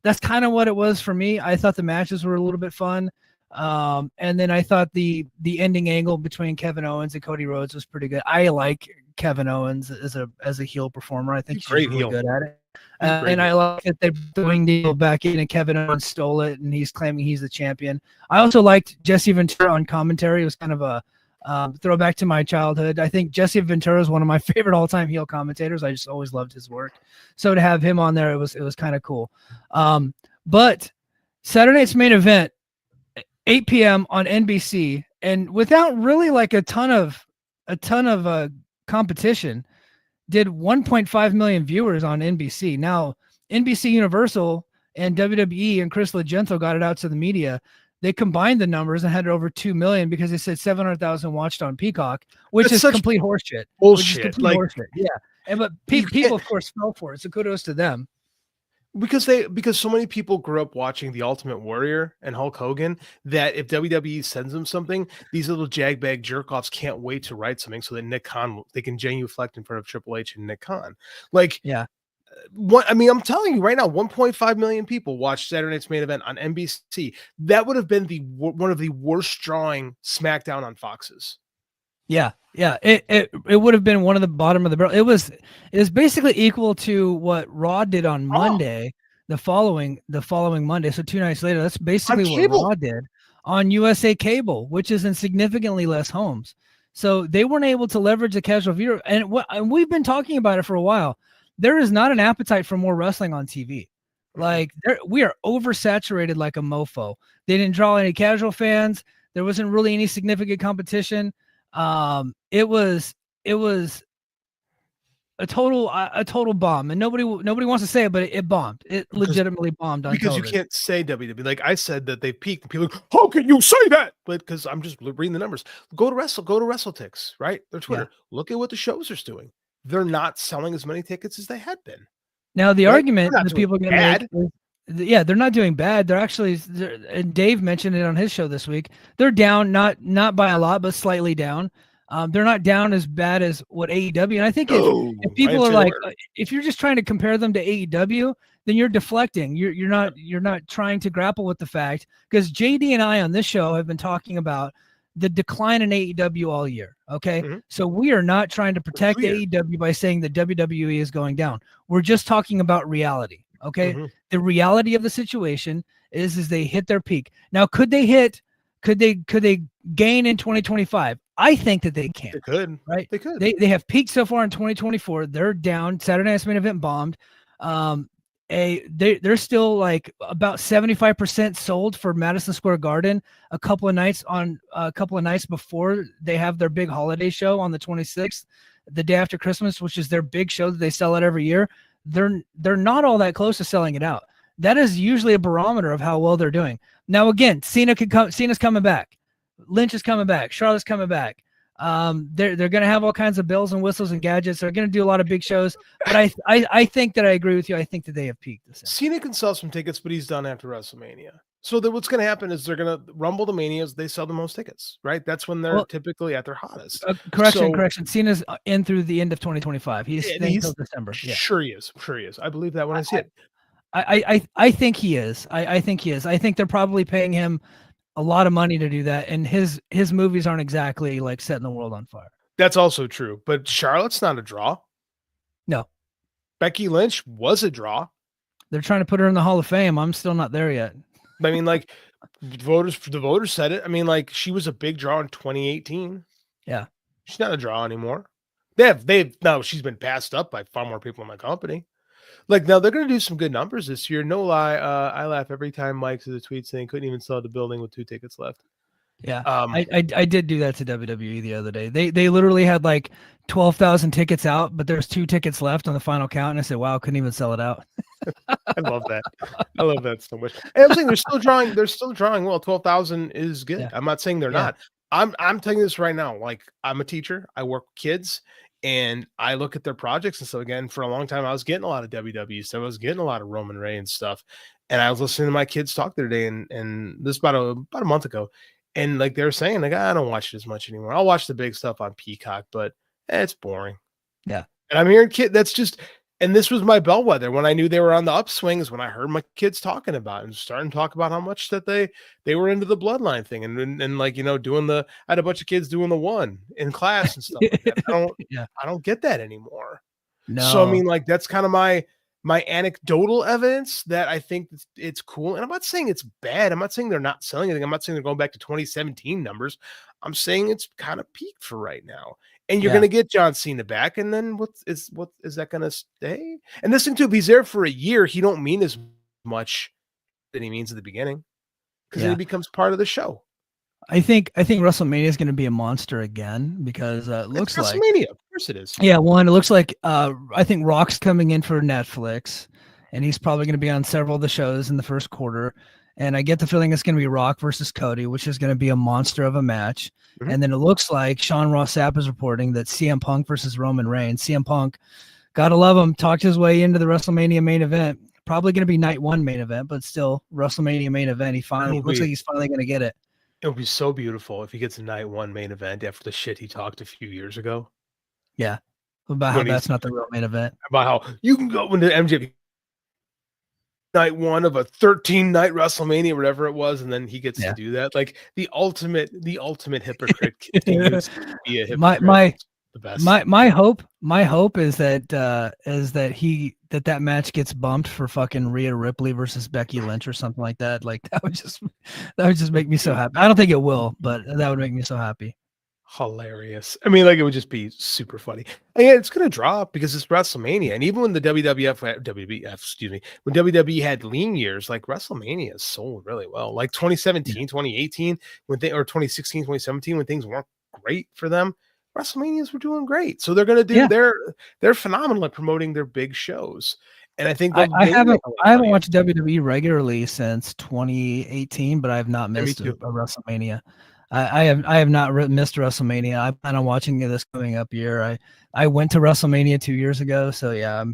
That's kind of what it was for me. I thought the matches were a little bit fun. And then I thought the ending angle between Kevin Owens and Cody Rhodes was pretty good. I like Kevin Owens as a heel performer. I think he's really good at it. And I like that they're throwing the heel back in, and Kevin Owens stole it, and he's claiming he's the champion. I also liked Jesse Ventura on commentary. It was kind of a throwback to my childhood. I think Jesse Ventura is one of my favorite all-time heel commentators. I just always loved his work. So to have him on there, it was kind of cool. But Saturday night's main event, 8 p.m. on NBC, and without really like a ton of competition, did 1.5 million viewers on NBC. Now, NBC Universal and WWE and Chris Legento got it out to the media. they combined the numbers and had over 2 million because they said 700,000 watched on Peacock, which That's is such complete horseshit. bullshit. Like, horseshit. Yeah. And but You people, can't- of course, fell for it. So kudos to them. because so many people grew up watching The Ultimate Warrior and Hulk Hogan that if WWE sends them something, these little jagbag jerk-offs can't wait to write something so that Nick Khan, they can genuflect in front of Triple H and Nick Khan. Like, Yeah. I mean, I'm telling you right now, 1.5 million people watched Saturday Night's Main Event on NBC. That would have been one of the worst drawing SmackDown on Fox's. Yeah. Yeah. It would have been one of the bottom of the barrel. It was basically equal to what Raw did on Monday, the following Monday. So 2 nights later, that's basically what Raw did on USA Cable, which is in significantly less homes. So they weren't able to leverage the casual viewer. And we've been talking about it for a while. There is not an appetite for more wrestling on TV. Like we are oversaturated like a mofo. They didn't draw any casual fans. There wasn't really any significant competition. It was a total bomb, and nobody wants to say it, but it bombed. It legitimately bombed on because television. You can't say WWE. Like I said that they peaked. People are like, how can you say that? But because I'm just reading the numbers. Go to WrestleTix, right? Their Twitter. Yeah. Look at what the shows are doing. They're not selling as many tickets as they had been. Now the argument that people are going to make is, yeah, they're not doing bad. They're actually, and Dave mentioned it on his show this week. They're down, not by a lot, but slightly down. They're not down as bad as what AEW. And I think if people are like, if you're just trying to compare them to AEW, then you're deflecting. You're not trying to grapple with the fact, because JD and I on this show have been talking about the decline in AEW all year. Okay. Mm-hmm. So we are not trying to protect AEW by saying that WWE is going down. We're just talking about reality. Okay. Mm-hmm. The reality of the situation is they hit their peak. Now, could they gain in 2025? I think that they can. They could, right? They could. They have peaked so far in 2024. They're down. Saturday Night's Main Event bombed. They're still like about 75% sold for Madison Square Garden a couple of nights before they have their big holiday show on the 26th, the day after Christmas, which is their big show that they sell out every year. They're not all that close to selling it out. That is usually a barometer of how well they're doing. Now, again, Cena's coming back. Lynch is coming back. Charlotte's coming back. They're going to have all kinds of bells and whistles and gadgets. They're going to do a lot of big shows. But I think that I agree with you. I think that they have peaked. Cena can sell some tickets, but he's done after WrestleMania. So what's going to happen is they're going to Rumble the Manias. They sell the most tickets, right? That's when they're typically at their hottest. Correction. Cena's in through the end of 2025. He's until December. Yeah. Sure he is. I believe that when I see it. I think he is. I think he is. I think they're probably paying him a lot of money to do that, and his movies aren't exactly like setting the world on fire. That's also true, but Charlotte's not a draw. No. Becky Lynch was a draw. They're trying to put her in the Hall of Fame. I'm still not there yet. I mean, like the voters said it. I mean, like she was a big draw in 2018. Yeah. She's not a draw anymore. She's been passed up by far more people in my company. Like, now they're going to do some good numbers this year. No lie. I laugh every time Mike says a tweet saying couldn't even sell the building with 2 tickets left. Yeah. I did do that to WWE the other day. They literally had like 12,000 tickets out, but there's 2 tickets left on the final count. And I said, wow, couldn't even sell it out. I love that. I love that so much. And I'm saying they're still drawing. Well, 12,000 is good. Yeah. I'm not saying they're not. I'm telling you this right now. Like, I'm a teacher. I work with kids. And I look at their projects. And so again, for a long time, I was getting a lot of WWE stuff. I was getting a lot of Roman Reigns stuff. And I was listening to my kids talk the other day, and this about a month ago. And like they were saying, like, I don't watch it as much anymore. I'll watch the big stuff on Peacock, but it's boring. Yeah. And I'm hearing and this was my bellwether when I knew they were on the upswings, when I heard my kids talking about it and starting to talk about how much that they were into the bloodline thing. And like, I had a bunch of kids doing the one in class and stuff like that. I don't get that anymore. No. So, I mean, like, that's kind of my anecdotal evidence that I think it's cool. And I'm not saying it's bad. I'm not saying they're not selling anything. I'm not saying they're going back to 2017 numbers. I'm saying it's kind of peaked for right now. And you're going to get John Cena back. And then what is that going to stay? And this thing too, if he's there for a year, he don't mean as much than he means at the beginning, because he becomes part of the show. I think WrestleMania is going to be a monster again, because it looks like WrestleMania. Of course it is. Yeah. One, it looks like I think Rock's coming in for Netflix, and he's probably going to be on several of the shows in the first quarter. And I get the feeling it's going to be Rock versus Cody, which is going to be a monster of a match. Mhm. And then it looks like Sean Ross Sapp is reporting that CM Punk versus Roman Reigns. CM Punk, gotta love him, talked his way into the WrestleMania main event. Probably going to be night one main event, but still WrestleMania main event. He finally looks like he's finally going to get it. It would be so beautiful if he gets a night one main event after the shit he talked a few years ago. Yeah. About how that's not the real main event. About how you can go into MJF night one of a 13-night WrestleMania, whatever it was, and then he gets to do that. Like the ultimate hypocrite continues to be a hypocrite. The best. My hope is that that match gets bumped for fucking Rhea Ripley versus Becky Lynch or something like that. Like that would just make me so happy. I don't think it will, but that would make me so happy. Hilarious. I mean, like it would just be super funny. And yeah, it's gonna drop because it's WrestleMania. And even when the when WWE had lean years, like WrestleMania sold really well. Like 2017, 2018, or 2016, 2017, when things weren't great for them, WrestleManias were doing great. So they're gonna do they're phenomenal at promoting their big shows. And I think I haven't watched WWE regularly since 2018, but I have not missed a WrestleMania. I have not missed WrestleMania. I plan on watching this coming up year. I went to WrestleMania 2 years ago, so yeah.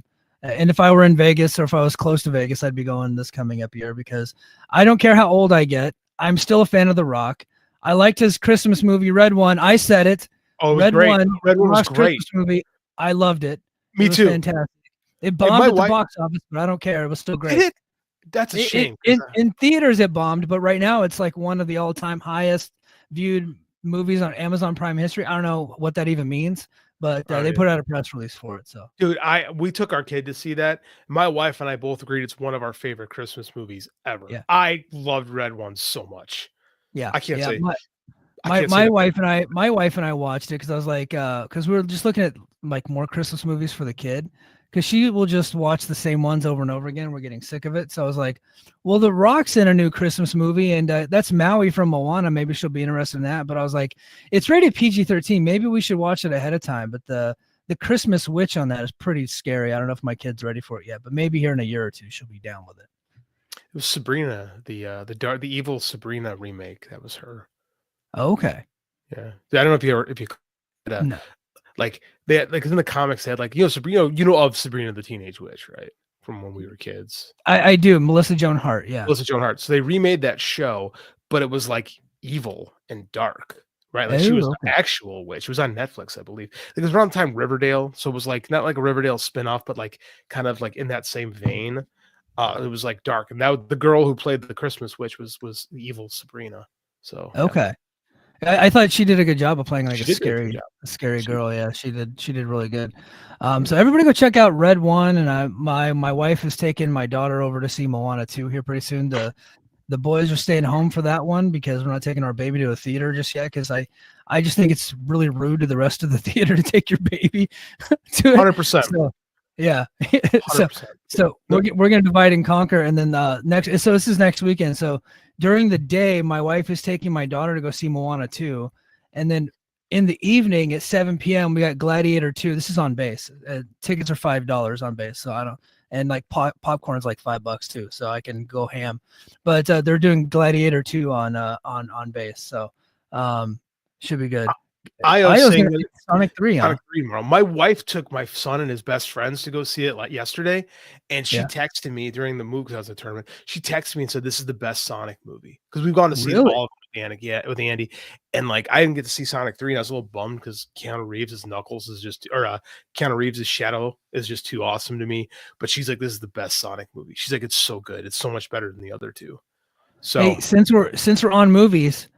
And if I were in Vegas or if I was close to Vegas, I'd be going this coming up year because I don't care how old I get. I'm still a fan of The Rock. I liked his Christmas movie, Red One. I said it. Oh, it was great. Red One was great. Christmas movie. I loved it. Me too. Fantastic. It bombed at the box office, but I don't care. It was still great. That's a shame. In theaters, it bombed, but right now it's like one of the all-time highest viewed movies on Amazon Prime history. I don't know what that even means, but they put out a press release for it. So, dude, we took our kid to see that. My wife and I both agreed it's one of our favorite Christmas movies ever. Yeah. I loved Red One so much. Yeah, I can't say. My wife and I watched it because I was like, because we were just looking at like more Christmas movies for the kid. Because she will just watch the same ones over and over again. We're getting sick of it. So I was like, well, The Rock's in a new Christmas movie, and that's Maui from Moana. Maybe she'll be interested in that. But I was like, it's rated PG-13. Maybe we should watch it ahead of time. But the Christmas witch on that is pretty scary. I don't know if my kid's ready for it yet, but maybe here in a year or two, she'll be down with it. It was Sabrina, the evil Sabrina remake. That was her. Okay. Yeah. I don't know if you no. Like they had, like in the comics they had like Sabrina, of Sabrina the Teenage Witch, right? From when we were kids. I do. Melissa Joan Hart, yeah. Melissa Joan Hart. So they remade that show, but it was like evil and dark, right? Like she was an actual witch. It was on Netflix, I believe. Like it was around the time Riverdale, so it was like not like a Riverdale spinoff, but like kind of like in that same vein. It was like dark, and that the girl who played the Christmas witch was the evil Sabrina. So okay. Yeah. I thought she did a good job of playing like a scary girl. Yeah, she did really good. So everybody go check out Red One, and my wife is taking my daughter over to see Moana 2 here pretty soon. The boys are staying home for that one because we're not taking our baby to a theater just yet because I just think it's really rude to the rest of the theater to take your baby to it. 100%. So, yeah. so we're gonna divide and conquer, and then next. So this is next weekend. So during the day, my wife is taking my daughter to go see Moana 2, and then in the evening at 7 p.m. we got Gladiator 2. This is on base. Tickets are $5 on base, so I don't. And like popcorn's like $5 too, so I can go ham. But they're doing Gladiator 2 on base, so should be good. I was saying Sonic 3. Sonic 3 tomorrow. My wife took my son and his best friends to go see it like yesterday, and she texted me during the movie because I was at the tournament. She texted me and said, "This is the best Sonic movie," because we've gone to see all with Andy, and like I didn't get to see Sonic 3, and I was a little bummed because Keanu Reeves' Knuckles is just, or Keanu Reeves' Shadow is just too awesome to me. But she's like, "This is the best Sonic movie." She's like, "It's so good. It's so much better than the other two." So hey, since we're on movies.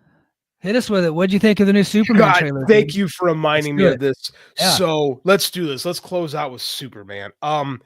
Hit us with it. What'd you think of the new Superman trailer? Thank you for reminding me of this. Yeah. So let's do this. Let's close out with Superman. I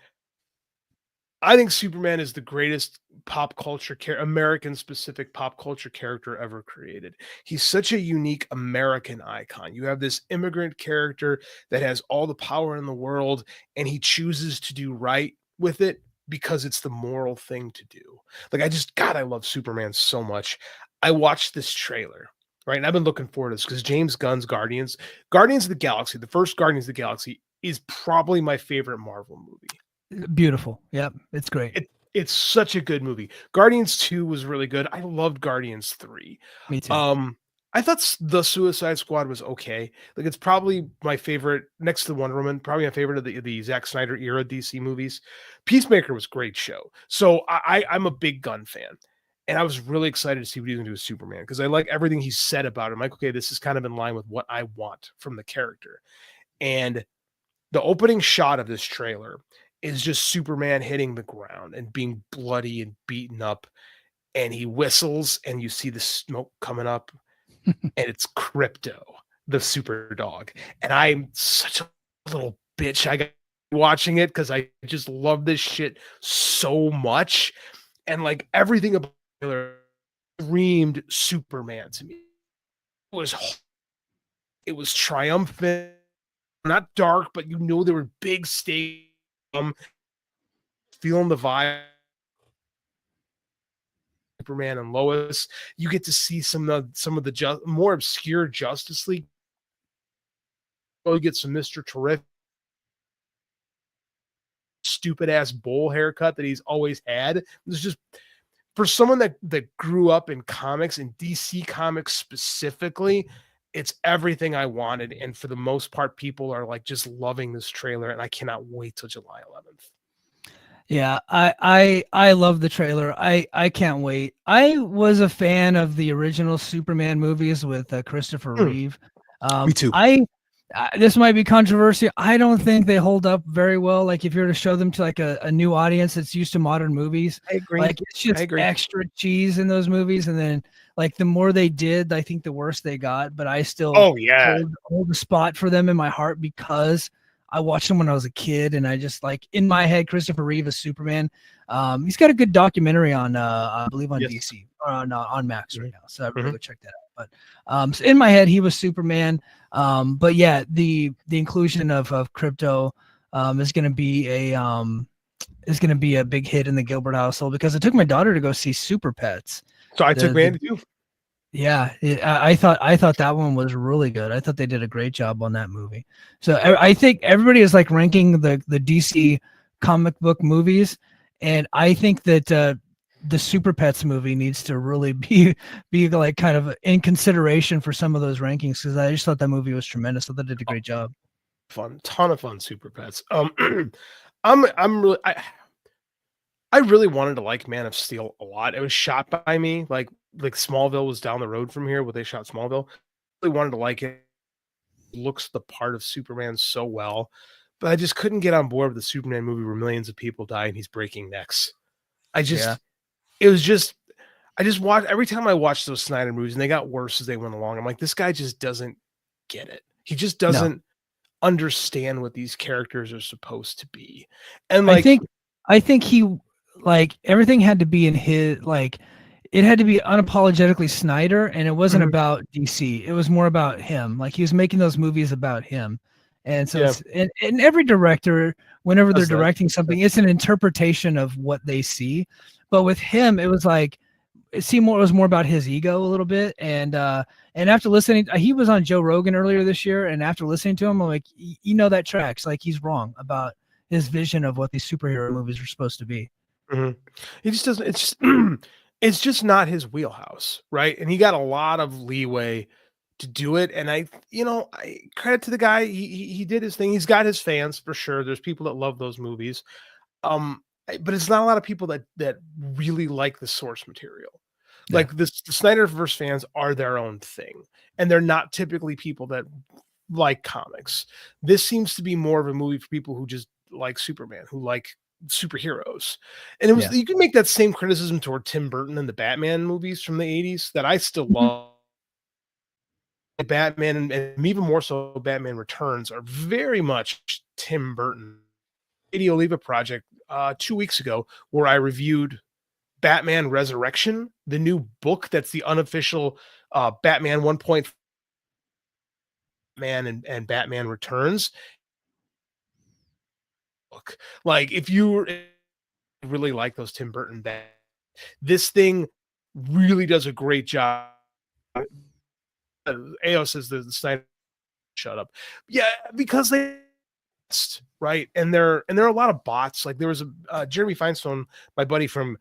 think Superman is the greatest pop culture American-specific pop culture character ever created. He's such a unique American icon. You have this immigrant character that has all the power in the world, and he chooses to do right with it because it's the moral thing to do. Like I love Superman so much. I watched this trailer. Right. And I've been looking forward to this because James Gunn's Guardians of the Galaxy, the first Guardians of the Galaxy is probably my favorite Marvel movie. Beautiful. Yep. It's great. It's such a good movie. Guardians 2 was really good. I loved Guardians 3. Me too. I thought the Suicide Squad was okay. Like, it's probably my favorite, next to Wonder Woman, probably my favorite of the Zack Snyder era DC movies. Peacemaker was a great show. So I'm a big gun fan. And I was really excited to see what he's going to do with Superman, because I like everything he said about him. Like, okay, this is kind of in line with what I want from the character. And the opening shot of this trailer is just Superman hitting the ground and being bloody and beaten up. And he whistles and you see the smoke coming up. And it's Crypto, the super dog. And I'm such a little bitch. I got watching it because I just love this shit so much. And like everything about it screamed Superman to me. It was triumphant, not dark, but you know there were big stakes. Feeling the vibe. Superman and Lois, you get to see some of the more obscure Justice League. You get some Mr. Terrific, stupid ass bowl haircut that he's always had. It's just, for someone that grew up in comics, and DC Comics specifically, it's everything I wanted. And for the most part, people are like just loving this trailer, and I cannot wait till July 11th. Yeah, I love the trailer. I can't wait. I was a fan of the original Superman movies with Christopher Reeve. Me too. This might be controversial. I don't think they hold up very well. Like, if you were to show them to like a new audience that's used to modern movies, I agree. Like, it's just extra cheese in those movies. And then like the more they did, I think the worse they got. But I still hold a spot for them in my heart because I watched him when I was a kid, and I just like, in my head, Christopher Reeve as Superman. He's got a good documentary on, I believe on DC or on Max right now. So I really go check that out. But so in my head, he was Superman. But yeah, the inclusion of Crypto is going to be a big hit in the Gilbert household, because I took my daughter to go see Super Pets. So I took Mandy too. Yeah, I thought that one was really good. I thought they did a great job on that movie. So I think everybody is like ranking the DC comic book movies, and I think that the Super Pets movie needs to really be like kind of in consideration for some of those rankings, because I just thought that movie was tremendous. I thought they did a great job. Ton of fun. Super Pets. I really wanted to like Man of Steel a lot. It was shot by me. Like Smallville was down the road from here, where they shot Smallville. I really wanted to like it. It looks the part of Superman so well, but I just couldn't get on board with the Superman movie where millions of people die and he's breaking necks. I just watched, every time I watched those Snyder movies, and they got worse as they went along, I'm like, this guy just doesn't get it. He just doesn't understand what these characters are supposed to be. And like, I think he, like, everything had to be in his, like, it had to be unapologetically Snyder, and it wasn't about DC. It was more about him. Like, he was making those movies about him. And so and every director, whenever they're directing something, it's an interpretation of what they see. But with him, it was like, it was more about his ego a little bit. And after listening, he was on Joe Rogan earlier this year, and after listening to him, I'm like, that tracks. Like, he's wrong about his vision of what these superhero movies are supposed to be. He just doesn't. It's just not his wheelhouse, right? And he got a lot of leeway to do it. And I credit to the guy. He did his thing. He's got his fans for sure. There's people that love those movies, but it's not a lot of people that really like the source material. Yeah. Like the Snyderverse fans are their own thing, and they're not typically people that like comics. This seems to be more of a movie for people who just like Superman, who like superheroes. And it was, you can make that same criticism toward Tim Burton and the Batman movies from the 80s that I still love. Batman and even more so Batman Returns are very much Tim Burton. Radio Leave a project 2 weeks ago where I reviewed Batman Resurrection, the new book that's the unofficial Batman 1.5 Man and Batman Returns. Like, if you really like those Tim Burton this thing really does a great job. AO says the Snyder shut up. Yeah, because they right? And there are a lot of bots. Like there was a Jeremy Feinstein, my buddy from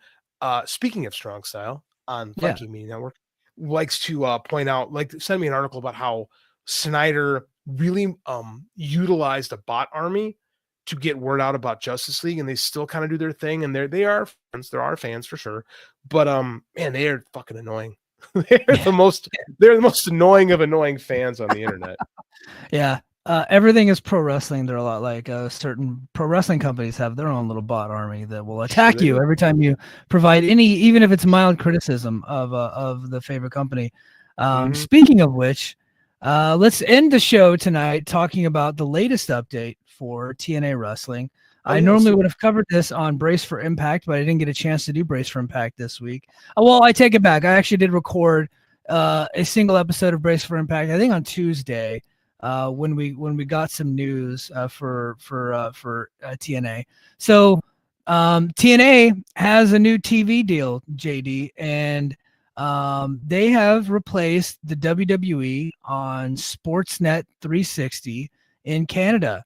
speaking of Strong Style on Viking Media Network, likes to point out, like, send me an article about how Snyder really utilized a bot army to get word out about Justice League, and they still kind of do their thing, and they are fans. There are fans for sure, but man, they are fucking annoying. they're the most annoying of annoying fans on the internet. Yeah. Everything is pro wrestling. They're a lot like certain pro wrestling companies have their own little bot army that will attack you every time you provide any, even if it's mild criticism of the favorite company. Speaking of which, let's end the show tonight talking about the latest update for TNA Wrestling. I normally would have covered this on Brace for Impact, but I didn't get a chance to do Brace for Impact this week. Well, I take it back. I actually did record a single episode of Brace for Impact, I think on Tuesday, when we got some news for TNA. So TNA has a new TV deal, JD, and they have replaced the WWE on Sportsnet 360 in Canada.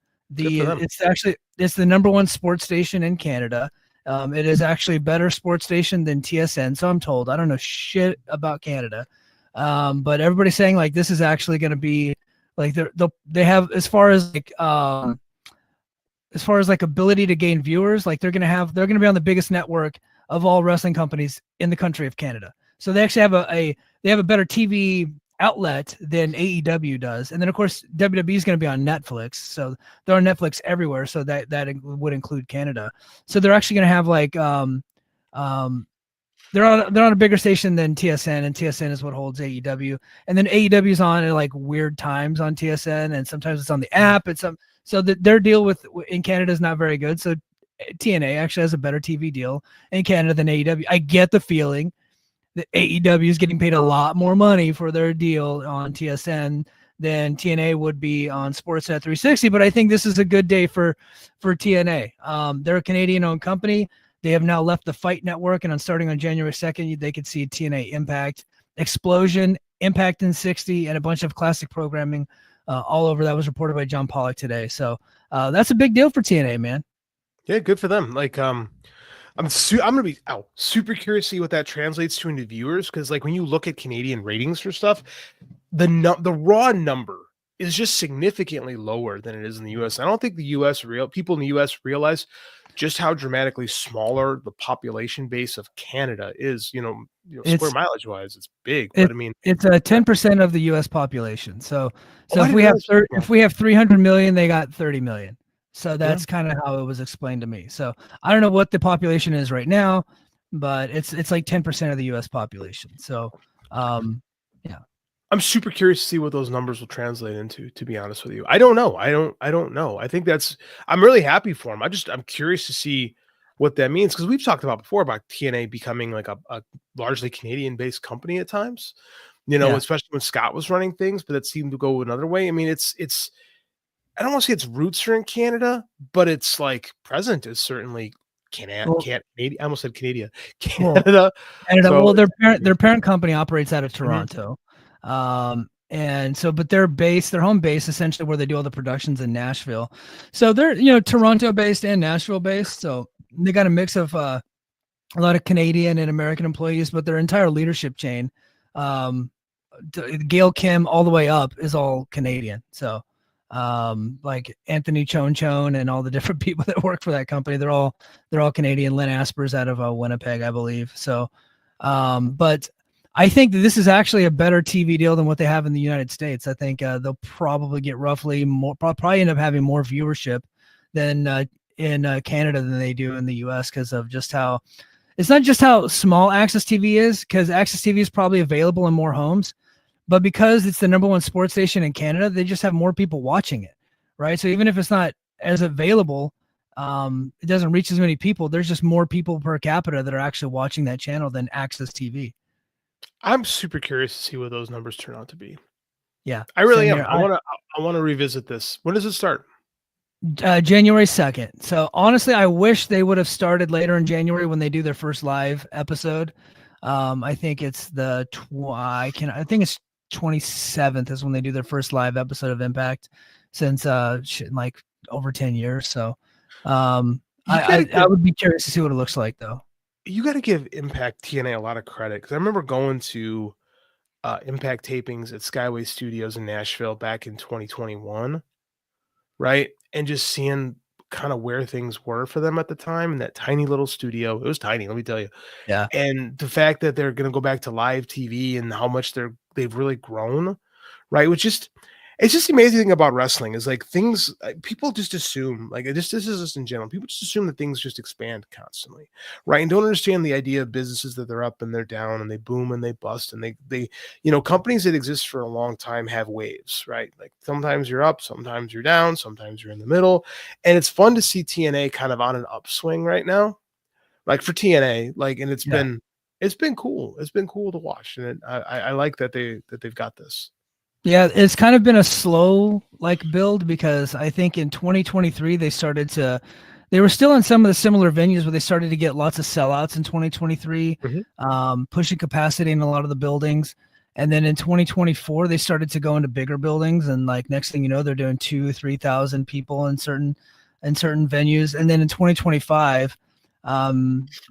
It's the number one sports station in Canada. It is actually a better sports station than TSN, so I'm told. I don't know shit about Canada, but everybody's saying like this is actually going to be like they have as far as like ability to gain viewers, like they're going to be on the biggest network of all wrestling companies in the country of Canada. So they actually have a better TV outlet than AEW does. And then of course WWE is going to be on Netflix. So they're on Netflix everywhere. So that would include Canada. So they're actually going to have like they're on a bigger station than TSN, and TSN is what holds AEW. And then AEW is on at like weird times on TSN, and sometimes it's on the app. So their deal in Canada is not very good. So TNA actually has a better TV deal in Canada than AEW. I get the feeling that AEW is getting paid a lot more money for their deal on TSN than TNA would be on Sportsnet 360. But I think this is a good day for TNA. They're a Canadian-owned company. They have now left the Fight Network, and starting on January 2nd, they could see TNA Impact, Explosion, Impact in 60, and a bunch of classic programming all over. That was reported by John Pollock today. So that's a big deal for TNA, man. Yeah, good for them. Like, I'm gonna be super curious to see what that translates to into viewers, because like when you look at Canadian ratings for stuff, the raw number is just significantly lower than it is in the US. I don't think the people in the US realize just how dramatically smaller the population base of Canada is. Square mileage wise, it's big, but I mean, it's 10% of the US population. So if we have 300 million, they got 30 million. So that's kind of how it was explained to me. So I don't know what the population is right now, but it's like 10% of the US population. So yeah. I'm super curious to see what those numbers will translate into, to be honest with you. I don't know. I don't know. I think I'm really happy for them. I'm curious to see what that means, because we've talked about before about TNA becoming like a largely Canadian based company at times, especially when Scott was running things, but that seemed to go another way. I mean, it's, I don't want to say its roots are in Canada, but it's like present is certainly Canada. I almost said Canada. Canada. Well, their parent company operates out of Toronto. But their home base essentially where they do all the productions in Nashville. So they're Toronto based and Nashville based. So they got a mix of a lot of Canadian and American employees, but their entire leadership chain, Gail Kim all the way up, is all Canadian. So like Anthony Chon and all the different people that work for that company, they're all Canadian. Lynn Asper's out of Winnipeg, I believe. So but I think that this is actually a better TV deal than what they have in the United States. I think they'll probably get roughly more, probably end up having more viewership than in Canada than they do in the US, because of just how it's not just how small Access TV is, because Access TV is probably available in more homes, but because it's the number one sports station in Canada, they just have more people watching it, right? So even if it's not as available, it doesn't reach as many people. There's just more people per capita that are actually watching that channel than Access TV. I'm super curious to see what those numbers turn out to be. Yeah, I really am. I want to revisit this. When does it start? January 2nd. So honestly, I wish they would have started later in January when they do their first live episode. I think it's I think it's 27th is when they do their first live episode of Impact, since like over 10 years. So You gotta I give would be curious to see what it looks like though. you gotta give Impact TNA a lot of credit, because I remember going to Impact tapings at Skyway Studios in Nashville back in 2021, right? And just seeing kind of where things were for them at the time in that tiny little studio. It was tiny, let me tell you. Yeah. And the fact that they're going to go back to live TV and how much they've really grown, right? Which just it's just the amazing thing about wrestling is like things people just assume, like this is just in general, people just assume that things just expand constantly, right? And don't understand the idea of businesses that they're up and they're down and they boom and they bust, and they companies that exist for a long time have waves, right? Like sometimes you're up, sometimes you're down, sometimes you're in the middle, and it's fun to see TNA kind of on an upswing right now, like for TNA, like, and Yeah. it's been cool. It's been cool to watch, and I like that they've got this. Yeah, it's kind of been a slow like build, because I think in 2023 they were still in some of the similar venues, but they started to get lots of sellouts in 2023, pushing capacity in a lot of the buildings. And then in 2024, they started to go into bigger buildings, and like next thing you know, they're doing 2,000-3,000 people in certain venues. And then in 2025,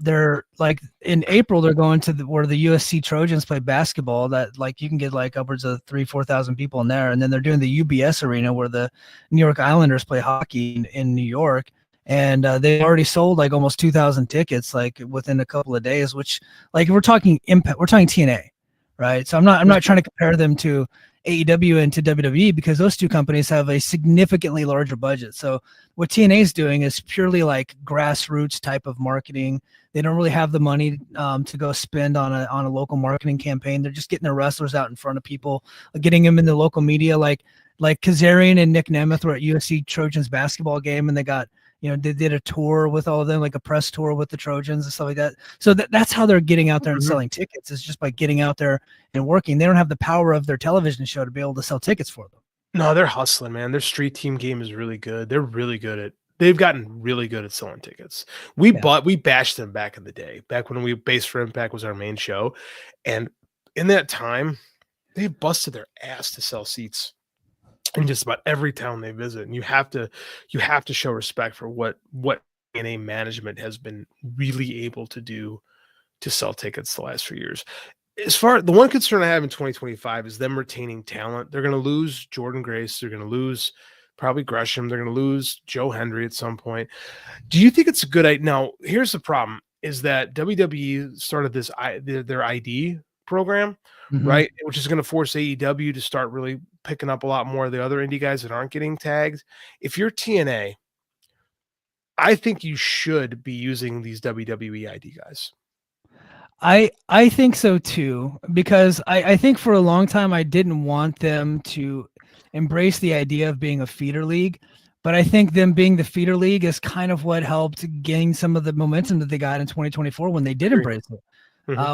they're like in April, they're going to where the USC Trojans play basketball, that like you can get like upwards of 3,000-4,000 people in there. And then they're doing the UBS arena where the New York Islanders play hockey in New York. And they already sold like almost 2,000 tickets like within a couple of days, which like we're talking Impact, we're talking TNA, right? So I'm not trying to compare them to AEW and to WWE, because those two companies have a significantly larger budget. So what TNA is doing is purely like grassroots type of marketing. They don't really have the money to go spend on a local marketing campaign. They're just getting their wrestlers out in front of people, getting them in the local media. Like Kazarian and Nick Nemeth were at USC Trojans basketball game, and they got, they did a tour with all of them, like a press tour with the Trojans and stuff like that. So that's how they're getting out there and selling tickets, is just by getting out there and working. They don't have the power of their television show to be able to sell tickets for them. No, they're hustling, man. Their street team game is really good. They've gotten really good at selling tickets. We bashed them back in the day, back when Base for Impact was our main show. And in that time, they busted their ass to sell seats in just about every town they visit. And you have to show respect for what TNA management has been really able to do to sell tickets the last few years. As far the one concern I have in 2025 is them retaining talent. They're going to lose Jordan Grace. They're going to lose probably Gresham. They're going to lose Joe Hendry at some point. Do you think it's a good idea? Now, here's the problem: is that WWE started their ID program, right? Which is going to force AEW to start really picking up a lot more of the other indie guys that aren't getting tagged. If you're TNA, I think you should be using these WWE ID guys. I think so too, because I think for a long time I didn't want them to embrace the idea of being a feeder league, but I think them being the feeder league is kind of what helped gain some of the momentum that they got in 2024 when they did embrace it.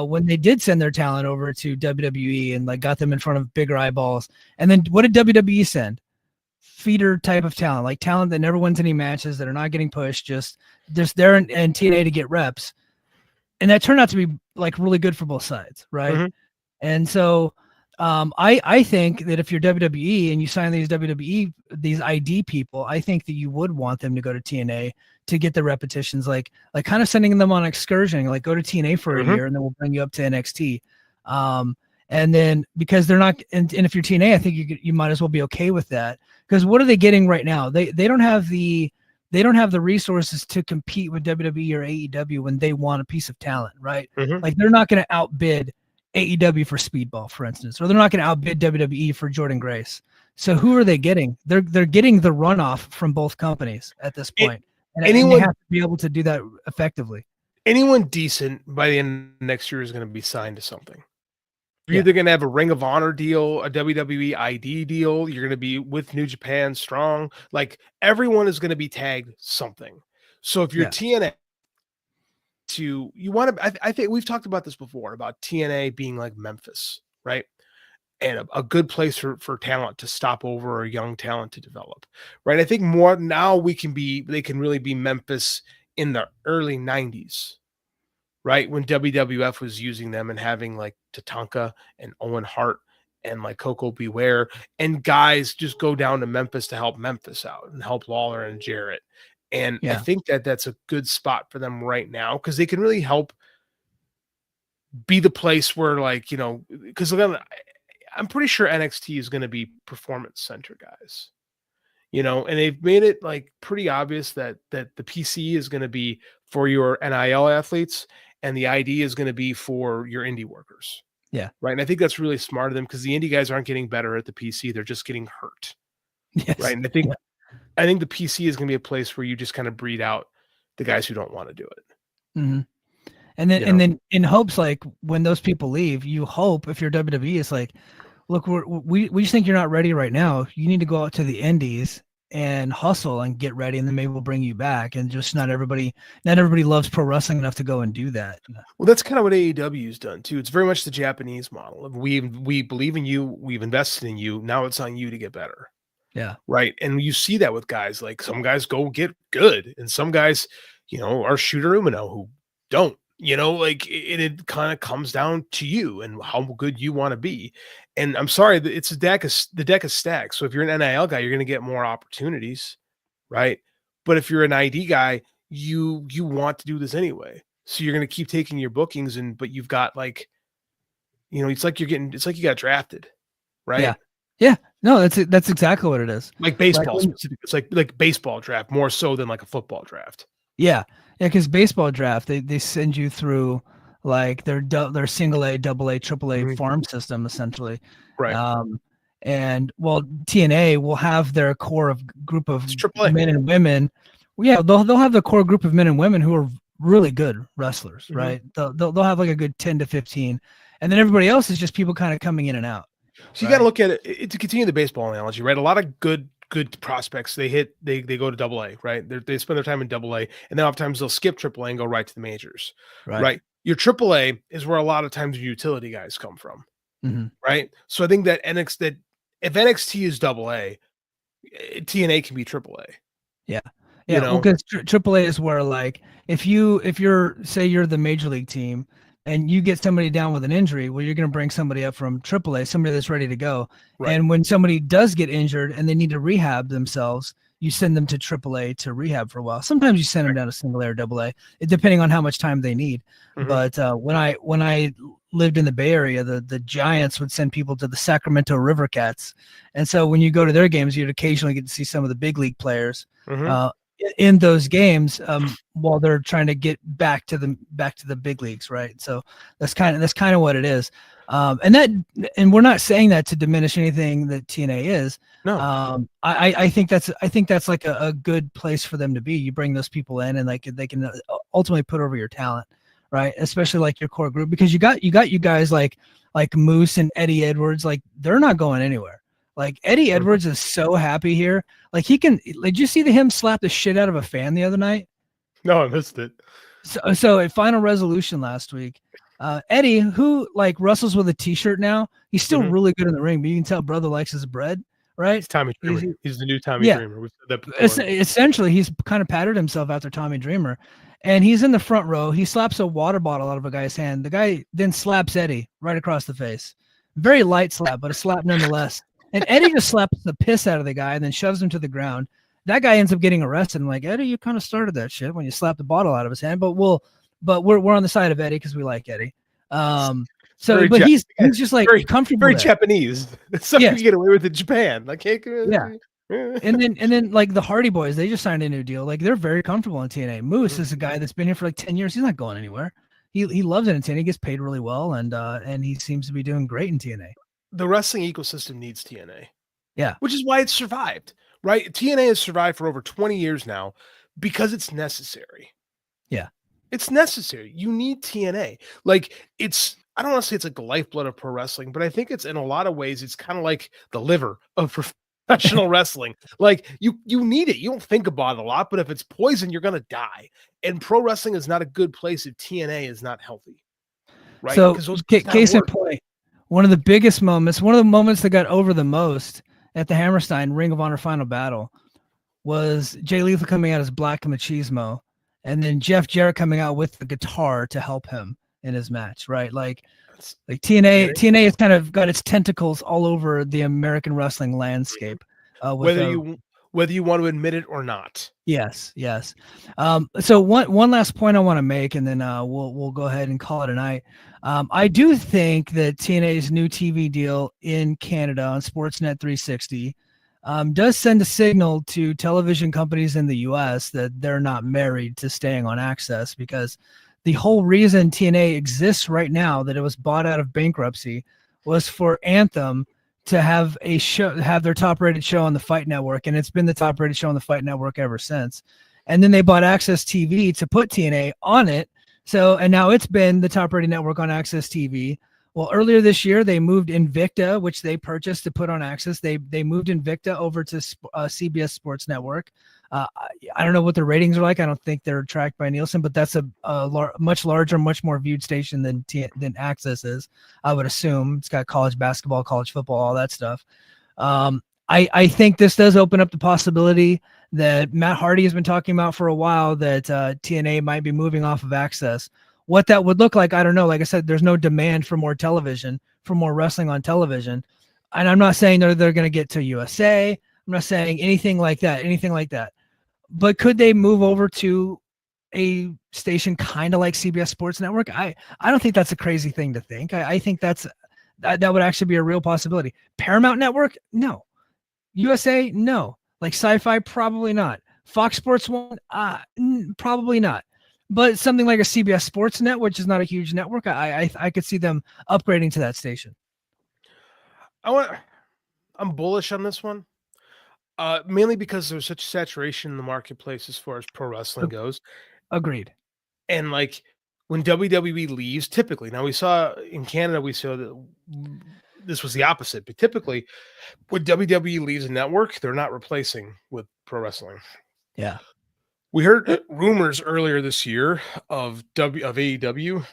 When they did send their talent over to WWE and like got them in front of bigger eyeballs. And then what did WWE send? Feeder type of talent, like talent that never wins any matches, that are not getting pushed, just there in TNA to get reps. And that turned out to be like really good for both sides, right? And so I think that if you're WWE and you sign these ID people, I think that you would want them to go to TNA to get the repetitions, like kind of sending them on excursion, like go to TNA for a year and then we'll bring you up to NXT. And then because they're not, and if you're TNA, I think you might as well be okay with that, because what are they getting right now? They don't have the resources to compete with WWE or AEW when they want a piece of talent, right? Like they're not going to outbid AEW for Speedball, for instance, or they're not going to outbid WWE for Jordan Grace. So who are they getting? They're getting the runoff from both companies at this point. And they have to be able to do that effectively. Anyone decent by the end of next year is going to be signed to something. You're either going to have a Ring of Honor deal, a WWE ID deal. You're going to be with New Japan Strong. Like everyone is going to be tagged something. So if you're TNA, I think we've talked about this before, about TNA being like Memphis, right? And a good place for talent to stop over, or young talent to develop, right? I think more now they can really be Memphis in the early 90s. Right when WWF was using them and having like Tatanka and Owen Hart and like Coco Beware, and guys just go down to Memphis to help Memphis out and help Lawler and Jarrett. And I think that that's a good spot for them right now because they can really help be the place where, like, you know, because I'm pretty sure NXT is going to be performance center guys, you know, and they've made it like pretty obvious that the PC is going to be for your NIL athletes and the ID is going to be for your indie workers. Yeah. Right. And I think that's really smart of them because the indie guys aren't getting better at the PC. They're just getting hurt. Yes. Right. And I think the PC is going to be a place where you just kind of breed out the guys who don't want to do it. Mm-hmm. And then in hopes, like when those people leave, you hope if you're WWE, it's like, look, we just think you're not ready right now. You need to go out to the indies and hustle and get ready, and then maybe we'll bring you back. And just not everybody loves pro wrestling enough to go and do that. Well, that's kind of what AEW's done too. It's very much the Japanese model. We believe in you. We've invested in you. Now it's on you to get better. Yeah. Right. And you see that with guys, like some guys go get good and some guys, you know, are Shooter Umino who don't, you know, like it kind of comes down to you and how good you want to be. And I'm sorry, it's the deck is stacked. So if you're an NIL guy, you're going to get more opportunities. Right. But if you're an ID guy, you want to do this anyway. So you're going to keep taking your bookings but you've got like, you know, it's like you got drafted. Right. Yeah. Yeah, no, that's exactly what it is. Like baseball specific. It's like baseball draft more so than like a football draft. Yeah, because baseball draft they send you through like their single A, double A, triple A farm system essentially. Right. And well, TNA will have their core group of men and women. Well, yeah, they'll have the core group of men and women who are really good wrestlers, right? They'll have like a good 10 to 15, and then everybody else is just people kind of coming in and out. So you got to look at it to continue the baseball analogy, right? A lot of good prospects, they go to double A, right? They spend their time in double A, and then oftentimes they'll skip triple A and go right to the majors, right? Your triple A is where a lot of times your utility guys come from, right? So I think that if NXT is double A, TNA can be triple A. Yeah. Yeah. You know? Well, because triple A is where, like, if you're say you're the major league team and you get somebody down with an injury, well, you're going to bring somebody up from AAA, somebody that's ready to go. Right. And when somebody does get injured and they need to rehab themselves, you send them to AAA to rehab for a while. Sometimes you send them down to single A or AA, depending on how much time they need. But when I lived in the Bay Area, the Giants would send people to the Sacramento River Cats. And so when you go to their games, you'd occasionally get to see some of the big league players in those games while they're trying to get back to the big leagues, right? So that's kind of what it is. And we're not saying that to diminish anything that TNA is. No. I think that's like a good place for them to be. You bring those people in and like they can ultimately put over your talent, right? Especially like your core group, because you got you guys like Moose and Eddie Edwards, like they're not going anywhere. Like Eddie Edwards is so happy here. Like he can, like, did you see him slap the shit out of a fan the other night? No, I missed it. So at Final Resolution last week, Eddie, who like wrestles with a t-shirt now, he's still really good in the ring, but you can tell brother likes his bread, right? It's Tommy Dreamer. He's the new Tommy Dreamer. We've said that before. Essentially, he's kind of patted himself after Tommy Dreamer, and he's in the front row. He slaps a water bottle out of a guy's hand. The guy then slaps Eddie right across the face. Very light slap, but a slap nonetheless. And Eddie just slaps the piss out of the guy and then shoves him to the ground. That guy ends up getting arrested. I'm like, Eddie, you kind of started that shit when you slapped the bottle out of his hand. But we're on the side of Eddie because we like Eddie. He's just like very comfortable. Very Japanese. That's something you get away with in Japan. Like, hey, and then like the Hardy Boys, they just signed a new deal. Like they're very comfortable in TNA. Moose is a guy that's been here for like 10 years. He's not going anywhere. He loves it in TNA. He gets paid really well, and he seems to be doing great in TNA. The wrestling ecosystem needs TNA. Yeah. Which is why it's survived, right? TNA has survived for over 20 years now because it's necessary. Yeah. It's necessary. You need TNA. Like I don't want to say it's like the lifeblood of pro wrestling, but I think it's in a lot of ways, it's kind of like the liver of professional wrestling. Like you need it. You don't think about it a lot, but if it's poison, you're going to die. And pro wrestling is not a good place if TNA is not healthy. Right. So case in point, one of the moments that got over the most at the Hammerstein Ring of Honor Final Battle was Jay Lethal coming out as Black Machismo, and then Jeff Jarrett coming out with the guitar to help him in his match, right? Like Like TNA has kind of got its tentacles all over the American wrestling landscape. Whether you want to admit it or not. Yes. So one last point I want to make, and then we'll go ahead and call it a night. I do think that TNA's new TV deal in Canada on Sportsnet 360 does send a signal to television companies in the U.S. that they're not married to staying on Access, because the whole reason TNA exists right now, that it was bought out of bankruptcy, was for Anthem to have their top-rated show on the Fight Network, and it's been the top-rated show on the Fight Network ever since. And then they bought Access TV to put TNA on it. And now it's been the top-rated network on Access TV. Well, earlier this year, they moved Invicta, which they purchased to put on Access. They moved Invicta over to CBS Sports Network. I don't know what the ratings are like. I don't think they're tracked by Nielsen, but that's a much larger, much more viewed station than Access is. I would assume it's got college basketball, college football, all that stuff. I think this does open up the possibility that Matt Hardy has been talking about for a while, that TNA might be moving off of Access. What that would look like, I don't know. Like I said, there's no demand for more television, for more wrestling on television. And I'm not saying they're going to get to USA. I'm not saying anything like that. But could they move over to a station kind of like CBS Sports Network? I don't think that's a crazy thing to think. I think that would actually be a real possibility. Paramount Network? No. USA? No. Like Sci-Fi? Probably not. Fox Sports 1? Probably not. But something like a CBS Sportsnet, which is not a huge network, I could see them upgrading to that station. I'm bullish on this one, mainly because there's such saturation in the marketplace as far as pro wrestling goes. Agreed. And like when WWE leaves, typically, now we saw in Canada, we saw that this was the opposite, but typically when WWE leaves a network, they're not replacing with pro wrestling. Yeah. We heard rumors earlier this year of AEW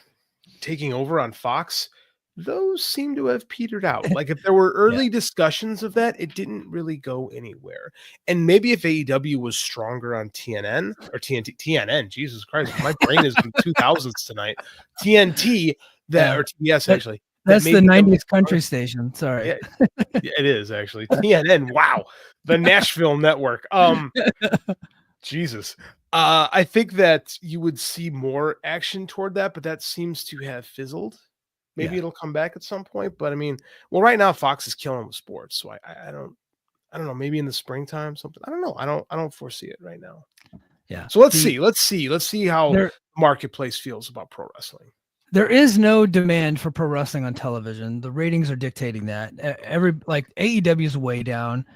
taking over on Fox. Those seem to have petered out. Like if there were early discussions of that, it didn't really go anywhere. And maybe if AEW was stronger on TNN or TNN, Jesus Christ, my brain is in 2000s tonight. TNT or TBS actually. That's the 90s country station. Sorry. Yeah, it is actually. TNN. Wow. The Nashville network. Jesus. I think that you would see more action toward that, but that seems to have fizzled. Maybe it'll come back at some point, but I mean, well, right now Fox is killing with sports, so I don't know. Maybe in the springtime, something. I don't know. I don't foresee it right now. Yeah. So let's see how the marketplace feels about pro wrestling. There is no demand for pro wrestling on television. The ratings are dictating that. AEW is way down.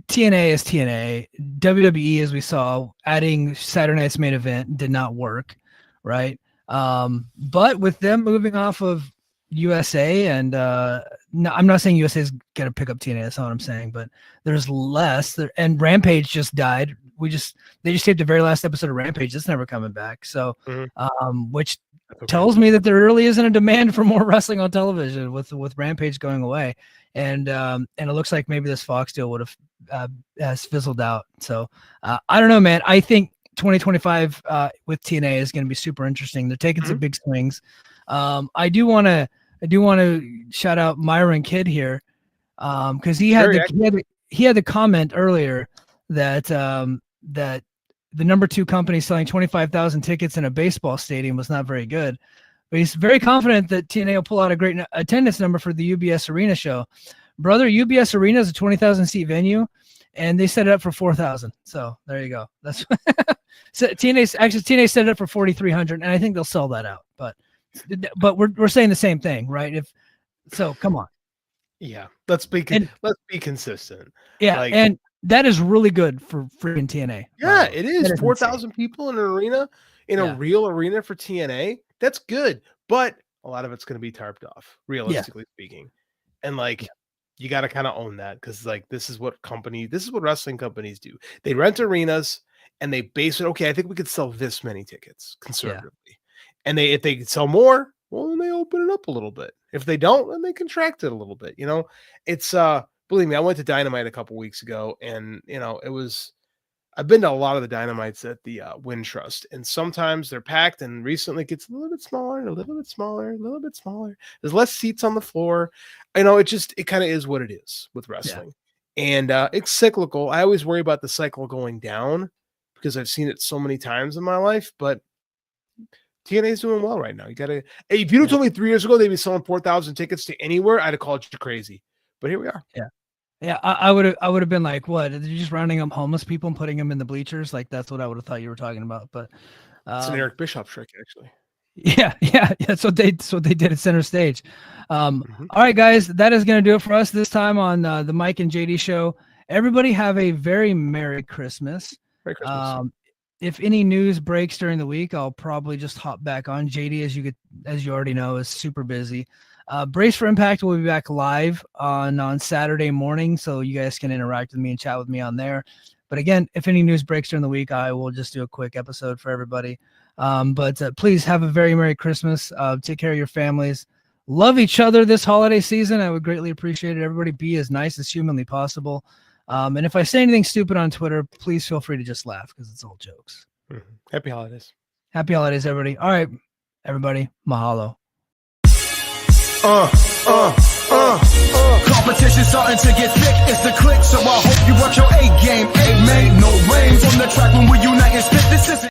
TNA is TNA. WWE, as we saw, adding Saturday Night's Main Event did not work, right? But with them moving off of USA, and no, I'm not saying USA is going to pick up TNA. That's not what I'm saying. But there's less. And Rampage just died. They just taped the very last episode of Rampage. It's never coming back. So, which tells me that there really isn't a demand for more wrestling on television with Rampage going away. And it looks like maybe this Fox deal would have has fizzled out. So I don't know, man. I think 2025 with TNA is going to be super interesting. They're taking some big swings. I do want to shout out Myron Kidd here because he had the comment earlier that that the number 2 company selling 25,000 tickets in a baseball stadium was not very good. But he's very confident that TNA will pull out a great attendance number for the UBS Arena show. Brother, UBS Arena is a 20,000 seat venue, and they set it up for 4,000. So there you go. That's so TNA set it up for 4,300, and I think they'll sell that out. But we're saying the same thing, right? Come on. Yeah, let's be consistent. Yeah, and that is really good for freaking TNA. Yeah, it is. 4,000 people in an arena, a real arena for TNA. That's good, but a lot of it's going to be tarped off, realistically speaking. And you got to kind of own that because this is what wrestling companies do. They rent arenas and they base it. Okay, I think we could sell this many tickets conservatively, and if they sell more, well, then they open it up a little bit. If they don't, then they contract it a little bit. It's believe me, I went to Dynamite a couple weeks ago, and it was I've been to a lot of the Dynamites at the Wind Trust, and sometimes they're packed, and recently it gets a little bit smaller, and a little bit smaller, a little bit smaller. There's less seats on the floor. I know it kind of is what it is with wrestling. Yeah. And it's cyclical. I always worry about the cycle going down because I've seen it so many times in my life, but TNA is doing well right now. You gotta. Hey, if you told me 3 years ago they'd be selling 4,000 tickets to anywhere, I'd have called you crazy. But here we are. Yeah. Yeah, I would have been like, what? Are you just rounding up homeless people and putting them in the bleachers? Like that's what I would have thought you were talking about. But it's an Eric Bischoff trick, actually. Yeah. That's what they did at Center Stage. All right, guys, that is going to do it for us this time on the Mike and JD show. Everybody have a very Merry Christmas. Merry Christmas. If any news breaks during the week, I'll probably just hop back on. JD, as you already know, is super busy. Brace for Impact will be back live on Saturday morning, so you guys can interact with me and chat with me on there. But again, if any news breaks during the week, I will just do a quick episode for everybody. But please have a very Merry Christmas. Take care of your families. Love each other this holiday season. I would greatly appreciate it. Everybody be as nice as humanly possible. And if I say anything stupid on Twitter, please feel free to just laugh because it's all jokes. Happy holidays. Happy holidays, everybody. All right, everybody. Mahalo. Competition starting to get thick, it's the click, so I hope you watch your A game. Hey, mate, no rain from the track when we unite and spit. This isn't